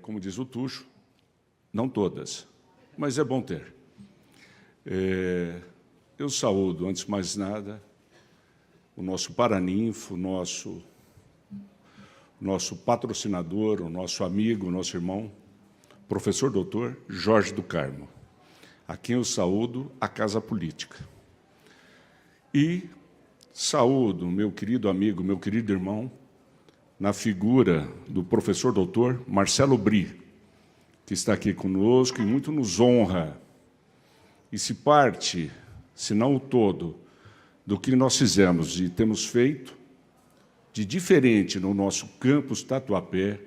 Speaker 1: Como diz o Tuxo, não todas, mas é bom ter. Eu saúdo, antes de mais nada, o nosso paraninfo, nosso patrocinador, o nosso amigo, o nosso irmão, professor doutor Jorge do Carmo, a quem eu saúdo a Casa Política. E saúdo meu querido amigo, meu querido irmão, na figura do professor doutor Marcelo Bri, que está aqui conosco e muito nos honra. E se parte, se não o todo, do que nós fizemos e temos feito de diferente no nosso campus Tatuapé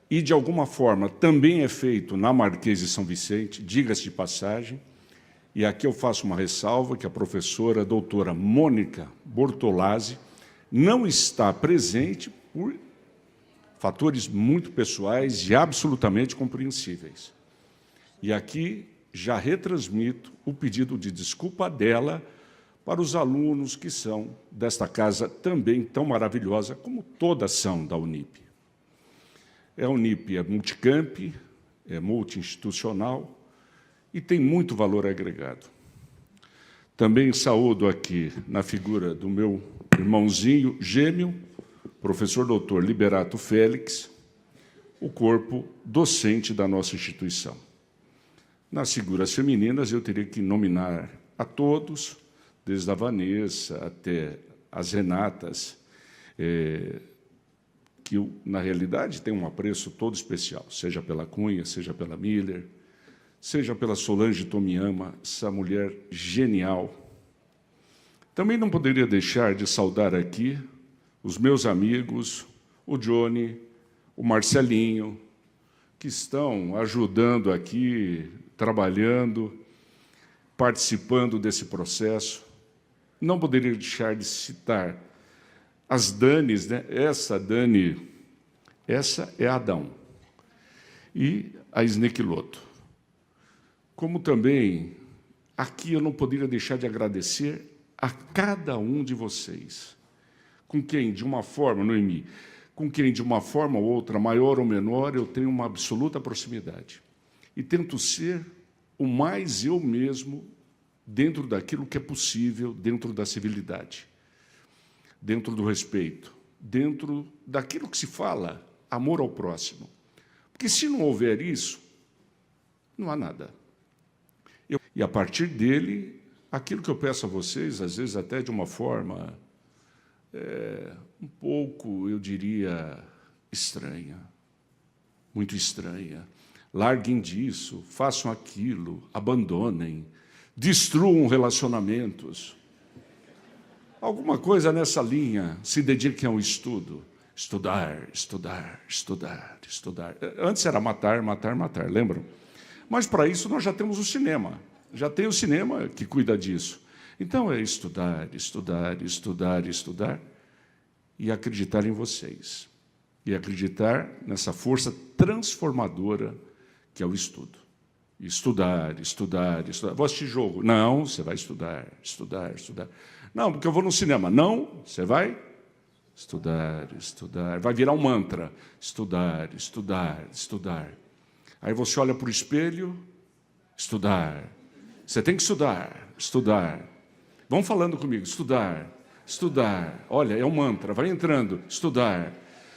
Speaker 1: e, de alguma forma, também é feito na Marquês de São Vicente, diga-se de passagem, e aqui eu faço uma ressalva que a professora doutora Mônica Bortolazzi não está presente por fatores muito pessoais e absolutamente compreensíveis. E aqui já retransmito o pedido de desculpa dela para os alunos que são desta casa também tão maravilhosa como todas são da Unip. A Unip é multicamp, é multi-institucional e tem muito valor agregado. Também saúdo aqui, na figura do meu irmãozinho gêmeo, professor doutor Liberato Félix, o corpo docente da nossa instituição. Nas figuras femininas, eu teria que nominar a todos, desde a Vanessa até as Renatas, que, na realidade, tem um apreço todo especial, seja pela Cunha, seja pela Miller, seja pela Solange Tomiyama, essa mulher genial. Também não poderia deixar de saudar aqui os meus amigos, o Johnny, o Marcelinho, que estão ajudando aqui, trabalhando, participando desse processo. Não poderia deixar de citar as Danis, né? Essa Dani, essa é Adão, e a Snequiloto. Como também aqui eu não poderia deixar de agradecer a cada um de vocês, com quem, de uma forma, Noemi, com quem, de uma forma ou outra, maior ou menor, eu tenho uma absoluta proximidade. E tento ser o mais eu mesmo dentro daquilo que é possível, dentro da civilidade, dentro do respeito, dentro daquilo que se fala, amor ao próximo. Porque se não houver isso, não há nada. E a partir dele, aquilo que eu peço a vocês, às vezes até de uma forma um pouco, eu diria, estranha, muito estranha. Larguem disso, façam aquilo, abandonem, destruam relacionamentos. Alguma coisa nessa linha, se dediquem ao estudo. Estudar, estudar, estudar, estudar. Antes era matar, matar, matar, lembram? Mas para isso nós já temos o cinema. Já tem o cinema que cuida disso. Então é estudar, estudar, estudar, estudar e acreditar em vocês. E acreditar nessa força transformadora que é o estudo. Estudar, estudar, estudar. Vou assistir jogo. Não, você vai estudar, estudar, estudar. Não, porque eu vou no cinema. Não, você vai estudar, estudar. Vai virar um mantra. Estudar, estudar, estudar. Aí você olha para o espelho, estudar. Você tem que estudar, estudar. Vão falando comigo, estudar, estudar. Olha, é um mantra, vai entrando, estudar.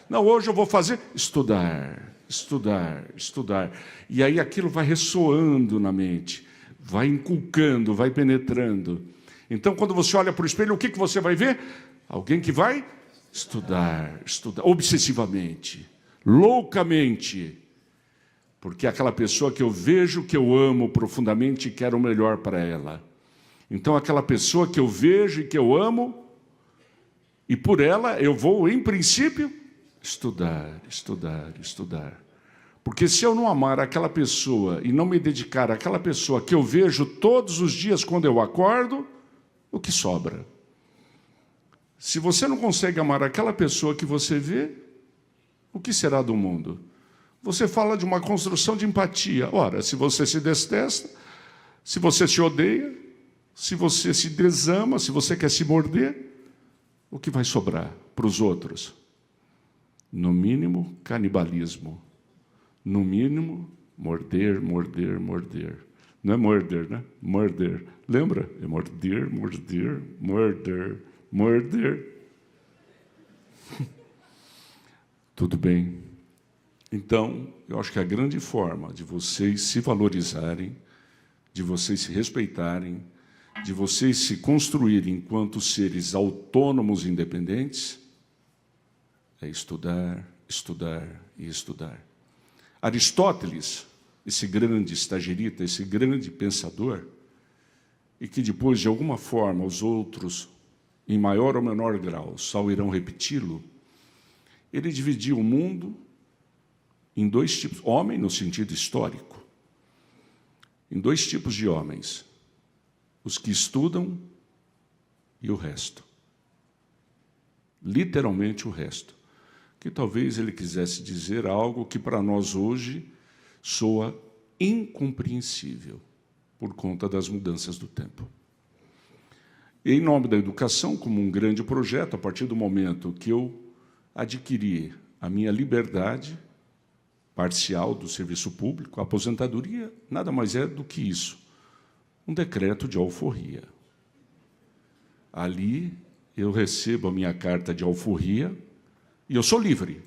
Speaker 1: Não, hoje eu vou fazer estudar, estudar, estudar. E aí aquilo vai ressoando na mente, vai inculcando, vai penetrando. Então, quando você olha para o espelho, o que você vai ver? Alguém que vai estudar, estudar, obsessivamente, loucamente. Porque é aquela pessoa que eu vejo, que eu amo profundamente e quero o melhor para ela. Então, aquela pessoa que eu vejo e que eu amo, e por ela eu vou, em princípio, estudar, estudar, estudar. Porque se eu não amar aquela pessoa e não me dedicar àquela pessoa que eu vejo todos os dias quando eu acordo, o que sobra? Se você não consegue amar aquela pessoa que você vê, o que será do mundo? Você fala de uma construção de empatia. Ora, se você se detesta, se você se odeia, se você se desama, se você quer se morder, o que vai sobrar para os outros? No mínimo, canibalismo. No mínimo, morder, morder, morder. Não é murder, né? Murder. Lembra? É morder, morder, murder, murder. Tudo bem. Então, eu acho que a grande forma de vocês se valorizarem, de vocês se respeitarem, de vocês se construírem enquanto seres autônomos e independentes, é estudar, estudar e estudar. Aristóteles, esse grande estagerita, esse grande pensador, e que depois, de alguma forma, os outros, em maior ou menor grau, só irão repeti-lo, ele dividiu o mundo em dois tipos, homem no sentido histórico, em dois tipos de homens, os que estudam e o resto. Literalmente o resto. Que talvez ele quisesse dizer algo que para nós hoje soa incompreensível por conta das mudanças do tempo. E, em nome da educação, como um grande projeto, a partir do momento que eu adquiri a minha liberdade parcial do serviço público, a aposentadoria nada mais é do que isso, um decreto de alforria. Ali eu recebo a minha carta de alforria e eu sou livre.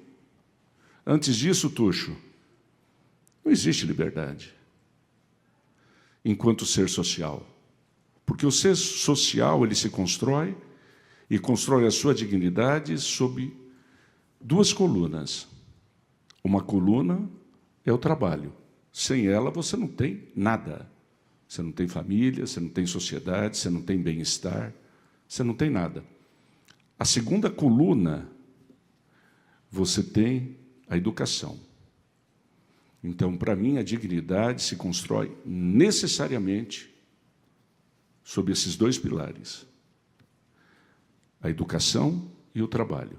Speaker 1: Antes disso, Tuxo, não existe liberdade enquanto ser social. Porque o ser social ele se constrói e constrói a sua dignidade sob duas colunas. Uma coluna é o trabalho. Sem ela, você não tem nada. Você não tem família, você não tem sociedade, você não tem bem-estar, você não tem nada. A segunda coluna, você tem a educação. Então, para mim, a dignidade se constrói necessariamente sob esses dois pilares. A educação e o trabalho.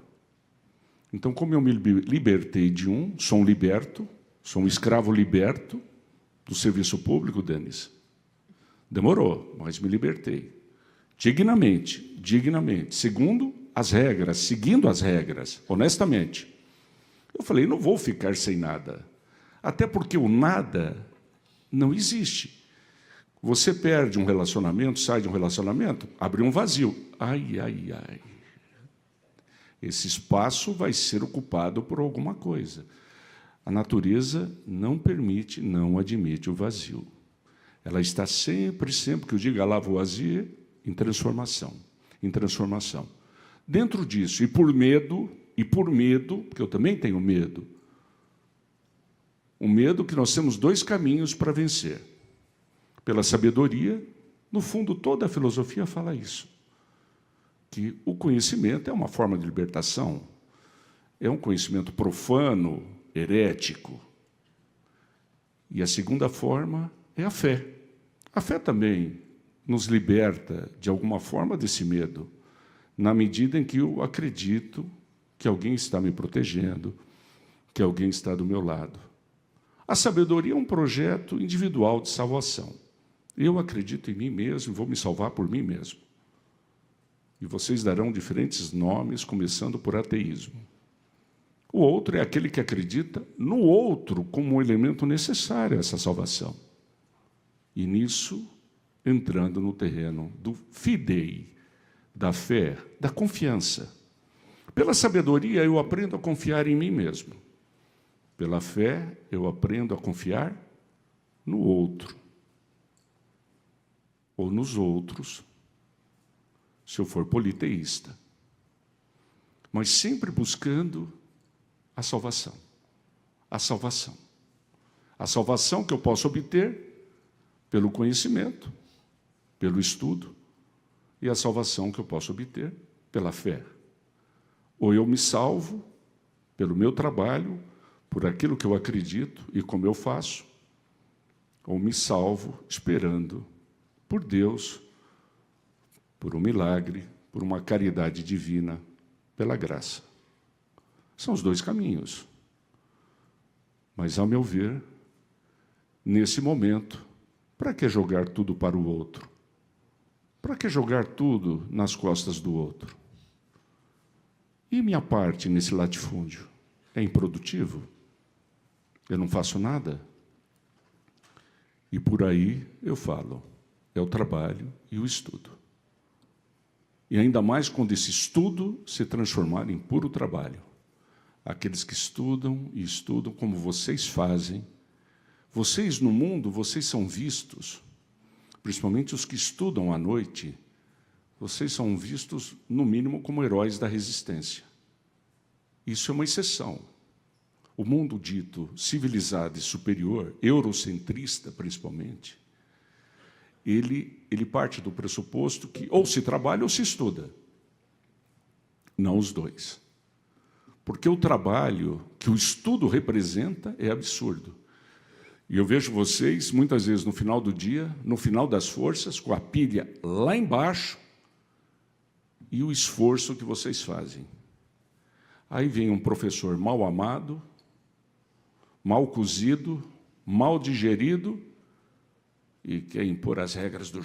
Speaker 1: Então, como eu me libertei de um, sou um liberto, sou um escravo liberto do serviço público, Denis. Demorou, mas me libertei. Dignamente, dignamente, segundo as regras, seguindo as regras, honestamente. Eu falei, não vou ficar sem nada. Até porque o nada não existe. Você perde um relacionamento, sai de um relacionamento, abre um vazio. Ai, ai, ai. Esse espaço vai ser ocupado por alguma coisa. A natureza não permite, não admite o vazio. Ela está sempre, sempre que eu digo, ela vazia, em transformação, em transformação. Dentro disso, e por medo, porque eu também tenho medo, o medo que nós temos dois caminhos para vencer. Pela sabedoria, no fundo, toda a filosofia fala isso, que o conhecimento é uma forma de libertação, é um conhecimento profano, herético. E a segunda forma é a fé. A fé também nos liberta, de alguma forma, desse medo, na medida em que eu acredito que alguém está me protegendo, que alguém está do meu lado. A sabedoria é um projeto individual de salvação. Eu acredito em mim mesmo e vou me salvar por mim mesmo. E vocês darão diferentes nomes, começando por ateísmo. O outro é aquele que acredita no outro como um elemento necessário a essa salvação. E nisso, entrando no terreno do fidei, da fé, da confiança. Pela sabedoria, eu aprendo a confiar em mim mesmo. Pela fé, eu aprendo a confiar no outro. Ou nos outros, se eu for politeísta. Mas sempre buscando a salvação. A salvação. A salvação que eu posso obter pelo conhecimento, pelo estudo, e a salvação que eu posso obter pela fé. Ou eu me salvo pelo meu trabalho, por aquilo que eu acredito e como eu faço, ou me salvo esperando por Deus, por um milagre, por uma caridade divina, pela graça. São os dois caminhos. Mas, ao meu ver, nesse momento, para que jogar tudo para o outro? Para que jogar tudo nas costas do outro? E minha parte nesse latifúndio? É improdutivo? Eu não faço nada? E por aí eu falo, é o trabalho e o estudo. E ainda mais quando esse estudo se transformar em puro trabalho. Aqueles que estudam e estudam como vocês fazem. Vocês no mundo, vocês são vistos, principalmente os que estudam à noite, vocês são vistos, no mínimo, como heróis da resistência. Isso é uma exceção. O mundo dito civilizado e superior, eurocentrista principalmente, ele parte do pressuposto que ou se trabalha ou se estuda. Não os dois. Porque o trabalho que o estudo representa é absurdo. E eu vejo vocês, muitas vezes, no final do dia, no final das forças, com a pilha lá embaixo, e o esforço que vocês fazem. Aí vem um professor mal amado, mal cozido, mal digerido, e quer impor as regras do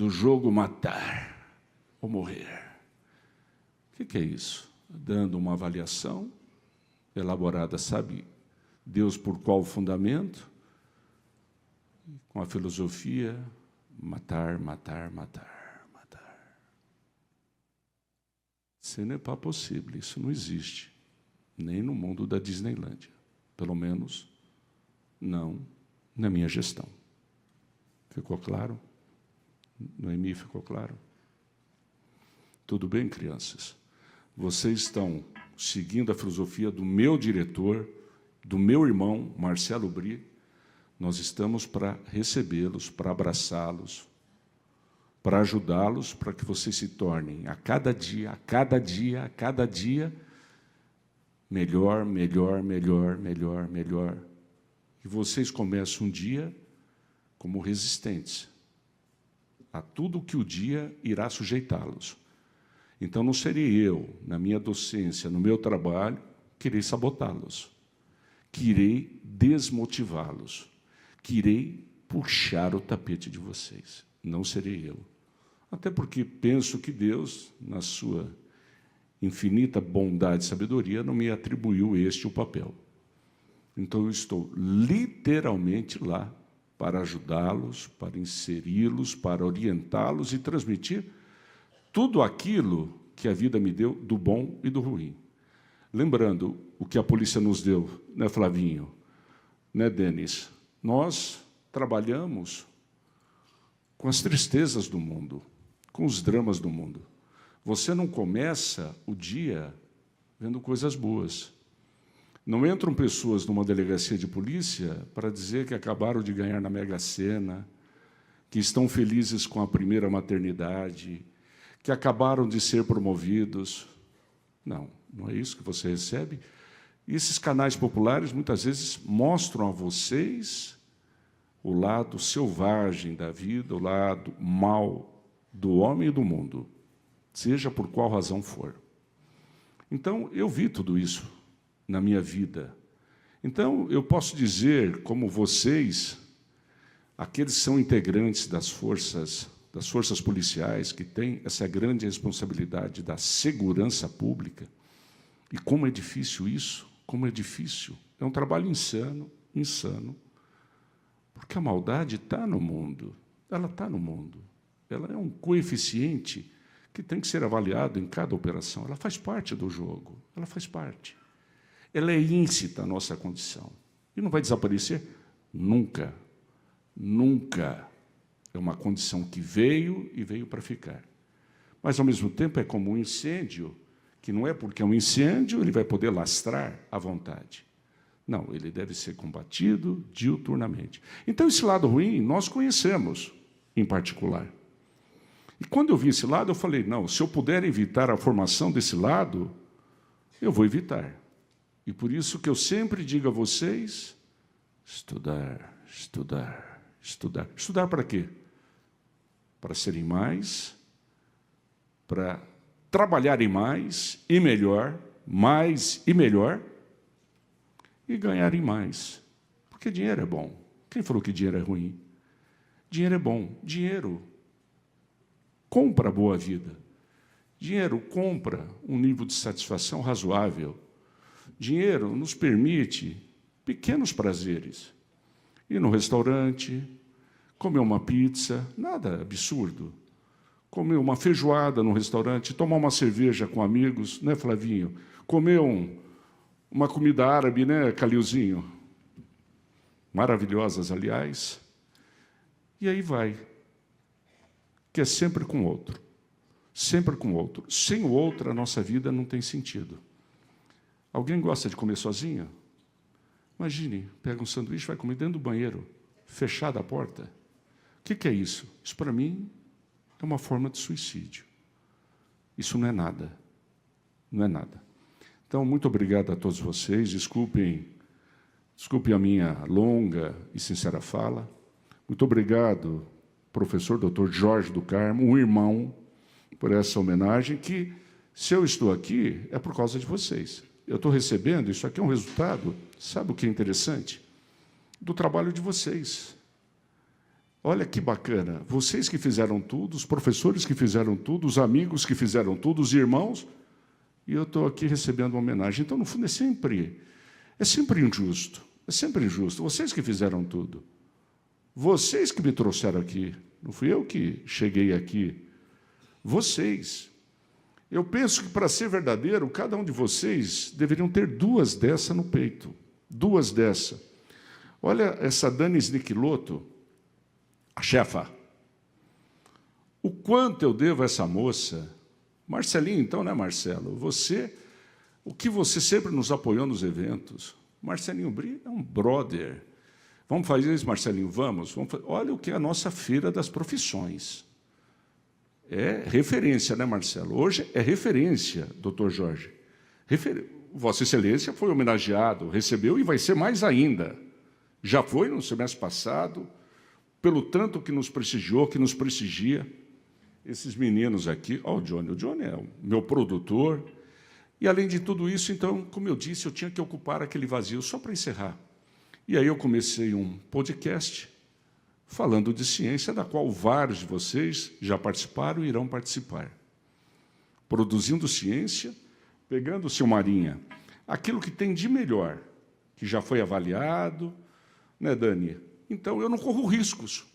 Speaker 1: jogo matar ou morrer. O que é isso? Dando uma avaliação elaborada, sabe Deus por qual fundamento? Com a filosofia, matar, matar, matar, matar. Ce n'est pas possível, isso não existe, nem no mundo da Disneylândia, pelo menos não na minha gestão. Ficou claro? Noemi, ficou claro? Tudo bem, crianças? Vocês estão seguindo a filosofia do meu diretor, do meu irmão, Marcelo Bri. Nós estamos para recebê-los, para abraçá-los, para ajudá-los, para que vocês se tornem, a cada dia, a cada dia, a cada dia, melhor, melhor, melhor, melhor, melhor. E vocês começam um dia como resistentes a tudo que o dia irá sujeitá-los. Então, não serei eu, na minha docência, no meu trabalho, que irei sabotá-los, que irei desmotivá-los, que irei puxar o tapete de vocês. Não serei eu. Até porque penso que Deus, na sua infinita bondade e sabedoria, não me atribuiu o papel. Então, eu estou literalmente lá para ajudá-los, para inseri-los, para orientá-los e transmitir tudo aquilo que a vida me deu, do bom e do ruim. Lembrando o que a polícia nos deu, né, Flavinho? Né, Denis? Nós trabalhamos com as tristezas do mundo, com os dramas do mundo. Você não começa o dia vendo coisas boas. Não entram pessoas numa delegacia de polícia para dizer que acabaram de ganhar na Mega Sena, que estão felizes com a primeira maternidade, que acabaram de ser promovidos. Não, não é isso que você recebe. E esses canais populares, muitas vezes, mostram a vocês o lado selvagem da vida, o lado mau do homem e do mundo, seja por qual razão for. Então, eu vi tudo isso na minha vida. Então, eu posso dizer, como vocês, aqueles que são integrantes das forças policiais, que têm essa grande responsabilidade da segurança pública, e como é difícil isso, como é difícil. É um trabalho insano, porque a maldade está no mundo, ela está no mundo. Ela é um coeficiente que tem que ser avaliado em cada operação. Ela faz parte do jogo, ela faz parte. Ela é íncita à nossa condição. E não vai desaparecer nunca. Nunca. É uma condição que veio e veio para ficar. Mas, ao mesmo tempo, é como um incêndio, que não é porque é um incêndio, ele vai poder lastrar à vontade. Não, ele deve ser combatido diuturnamente. Então, esse lado ruim, nós conhecemos, em particular. E quando eu vi esse lado, eu falei, não, se eu puder evitar a formação desse lado, eu vou evitar. E por isso que eu sempre digo a vocês, estudar, estudar, estudar. Estudar para quê? Para serem mais, para trabalharem mais e melhor, e ganharem mais. Porque dinheiro é bom. Quem falou que dinheiro é ruim? Dinheiro é bom. Dinheiro compra a boa vida. Dinheiro compra um nível de satisfação razoável. Dinheiro nos permite pequenos prazeres. Ir no restaurante, comer uma pizza, nada absurdo. Comer uma feijoada no restaurante, tomar uma cerveja com amigos, né, Flavinho? Comer uma comida árabe, né, Calilzinho? Maravilhosas, aliás. E aí vai. Que é sempre com o outro. Sempre com o outro. Sem o outro, a nossa vida não tem sentido. Alguém gosta de comer sozinho? Imagine, pega um sanduíche e vai comer dentro do banheiro, fechada a porta. O que é isso? Isso, para mim, é uma forma de suicídio. Isso não é nada. Não é nada. Então, muito obrigado a todos vocês. Desculpem a minha longa e sincera fala. Muito obrigado, professor Dr. Jorge do Carmo, um irmão, por essa homenagem, que, se eu estou aqui, é por causa de vocês. Eu estou recebendo, isso aqui é um resultado, sabe o que é interessante? Do trabalho de vocês. Olha que bacana, vocês que fizeram tudo, os professores que fizeram tudo, os amigos que fizeram tudo, os irmãos, e eu estou aqui recebendo uma homenagem. Então, no fundo, é sempre injusto, vocês que fizeram tudo, vocês que me trouxeram aqui, não fui eu que cheguei aqui, vocês. Eu penso que, para ser verdadeiro, cada um de vocês deveriam ter 2 dessa no peito. 2 dessa. Olha essa Dani Sniquilotto, a chefa. O quanto eu devo a essa moça. Marcelinho, então, né, Marcelo? O que você sempre nos apoiou nos eventos. Marcelinho Bri é um brother. Vamos fazer isso, Marcelinho? Vamos. Olha o que é a nossa feira das profissões. É referência, né, Marcelo? Hoje é referência, doutor Jorge. Vossa Excelência foi homenageado, recebeu e vai ser mais ainda. Já foi no semestre passado, pelo tanto que nos prestigiou, que nos prestigia. Esses meninos aqui, o Johnny é o meu produtor. E, além de tudo isso, então, como eu disse, eu tinha que ocupar aquele vazio, só para encerrar. E aí eu comecei um podcast, falando de ciência, da qual vários de vocês já participaram e irão participar. Produzindo ciência, pegando, seu Marinha, aquilo que tem de melhor, que já foi avaliado, né, Dani? Então, eu não corro riscos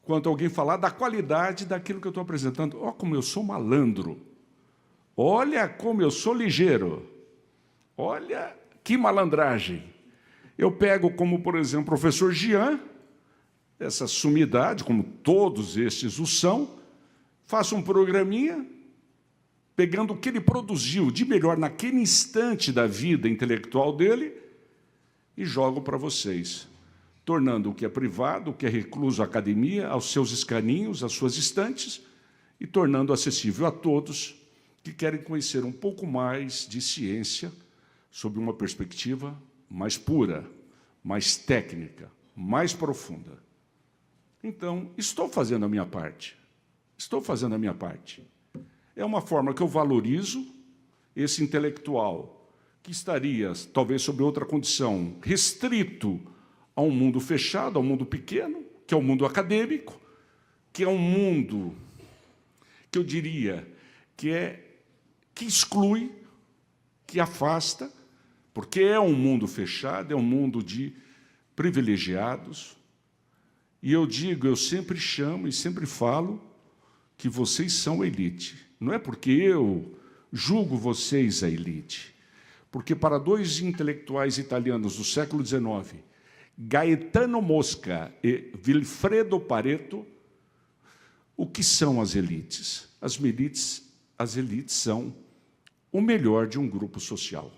Speaker 1: quanto alguém falar da qualidade daquilo que eu estou apresentando. Olha como eu sou malandro. Olha como eu sou ligeiro. Olha que malandragem. Eu pego como, por exemplo, o professor Jean, essa sumidade, como todos estes o são, faço um programinha, pegando o que ele produziu de melhor naquele instante da vida intelectual dele e jogo para vocês, tornando o que é privado, o que é recluso à academia, aos seus escaninhos, às suas estantes, e tornando acessível a todos que querem conhecer um pouco mais de ciência sob uma perspectiva mais pura, mais técnica, mais profunda. Então, estou fazendo a minha parte. Estou fazendo a minha parte. É uma forma que eu valorizo esse intelectual que estaria, talvez, sob outra condição, restrito a um mundo fechado, a um mundo pequeno, que é o mundo acadêmico, que é um mundo que eu diria que exclui, que afasta, porque é um mundo fechado, é um mundo de privilegiados. E eu digo, eu sempre chamo e sempre falo que vocês são a elite. Não é porque eu julgo vocês a elite, porque para dois intelectuais italianos do século XIX, Gaetano Mosca e Vilfredo Pareto, o que são as elites? As elites são o melhor de um grupo social.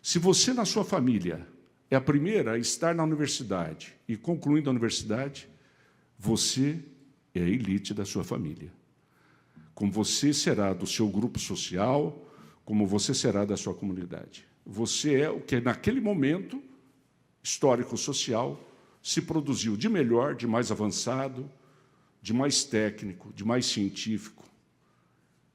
Speaker 1: Se você, na sua família, é a primeira a estar na universidade e concluindo a universidade, você é a elite da sua família. Como você será do seu grupo social, como você será da sua comunidade. Você é o que, naquele momento histórico-social, se produziu de melhor, de mais avançado, de mais técnico, de mais científico.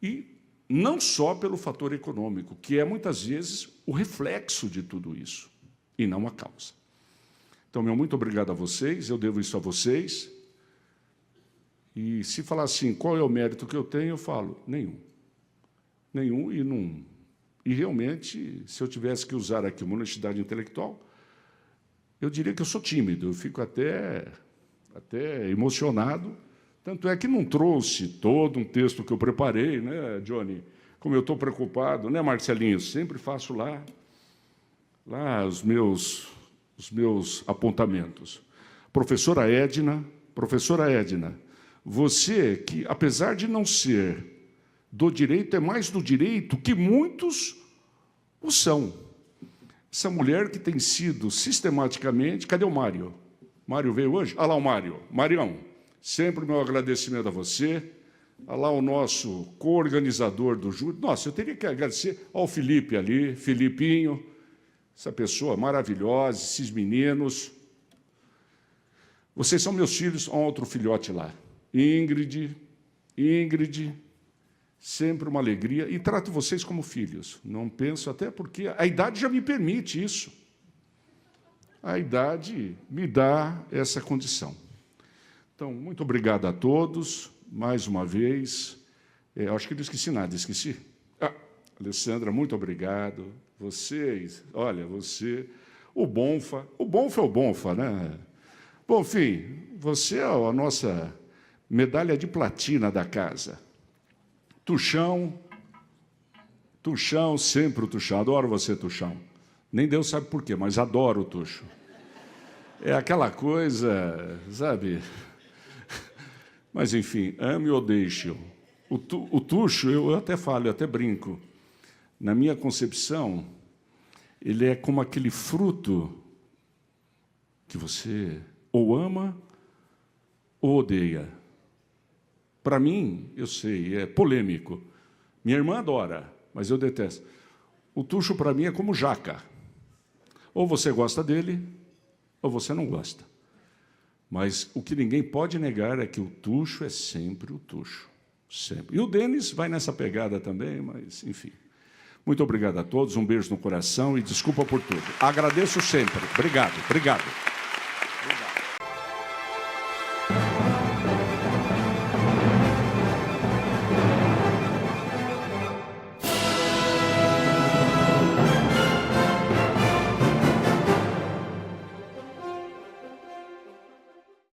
Speaker 1: E não só pelo fator econômico, que é, muitas vezes, o reflexo de tudo isso, e não a causa. Então, meu muito obrigado a vocês, eu devo isso a vocês. E se falar assim, qual é o mérito que eu tenho, eu falo, nenhum. Nenhum e não. E, realmente, se eu tivesse que usar aqui uma honestidade intelectual, eu diria que eu sou tímido, eu fico até emocionado. Tanto é que não trouxe todo um texto que eu preparei, né, Johnny? Como eu estou preocupado, né, Marcelinho? Sempre faço lá os meus apontamentos. Professora Edna, você que, apesar de não ser do direito, é mais do direito que muitos o são. Essa mulher que tem sido sistematicamente... Cadê o Mário? Mário veio hoje? Olha lá o Mário. Marião, sempre o meu agradecimento a você. Olha lá o nosso co-organizador do júri. Nossa, eu teria que agradecer ao Felipe ali, Filipinho, essa pessoa maravilhosa, esses meninos. Vocês são meus filhos, há um outro filhote lá. Ingrid, sempre uma alegria, e trato vocês como filhos. Não penso, até porque a idade já me permite isso. A idade me dá essa condição. Então, muito obrigado a todos, mais uma vez. Acho que não esqueci nada, esqueci? Alessandra, muito obrigado. Vocês, olha, você, o Bonfa é o Bonfa, né? Bom, enfim, você é a nossa medalha de platina da casa. Tuxão, sempre o Tuxão. Adoro você, Tuxão. Nem Deus sabe por quê, mas adoro o Tuxo. É aquela coisa, sabe? Mas, enfim, ame ou deixe-o. O Tuxo, eu até falo, eu até brinco. Na minha concepção, ele é como aquele fruto que você ou ama ou odeia. Para mim, eu sei, é polêmico. Minha irmã adora, mas eu detesto. O Tuxo, para mim, é como jaca. Ou você gosta dele, ou você não gosta. Mas o que ninguém pode negar é que o Tuxo é sempre o Tuxo. Sempre. E o Denis vai nessa pegada também, mas, enfim. Muito obrigado a todos, um beijo no coração e desculpa por tudo. Agradeço sempre. Obrigado.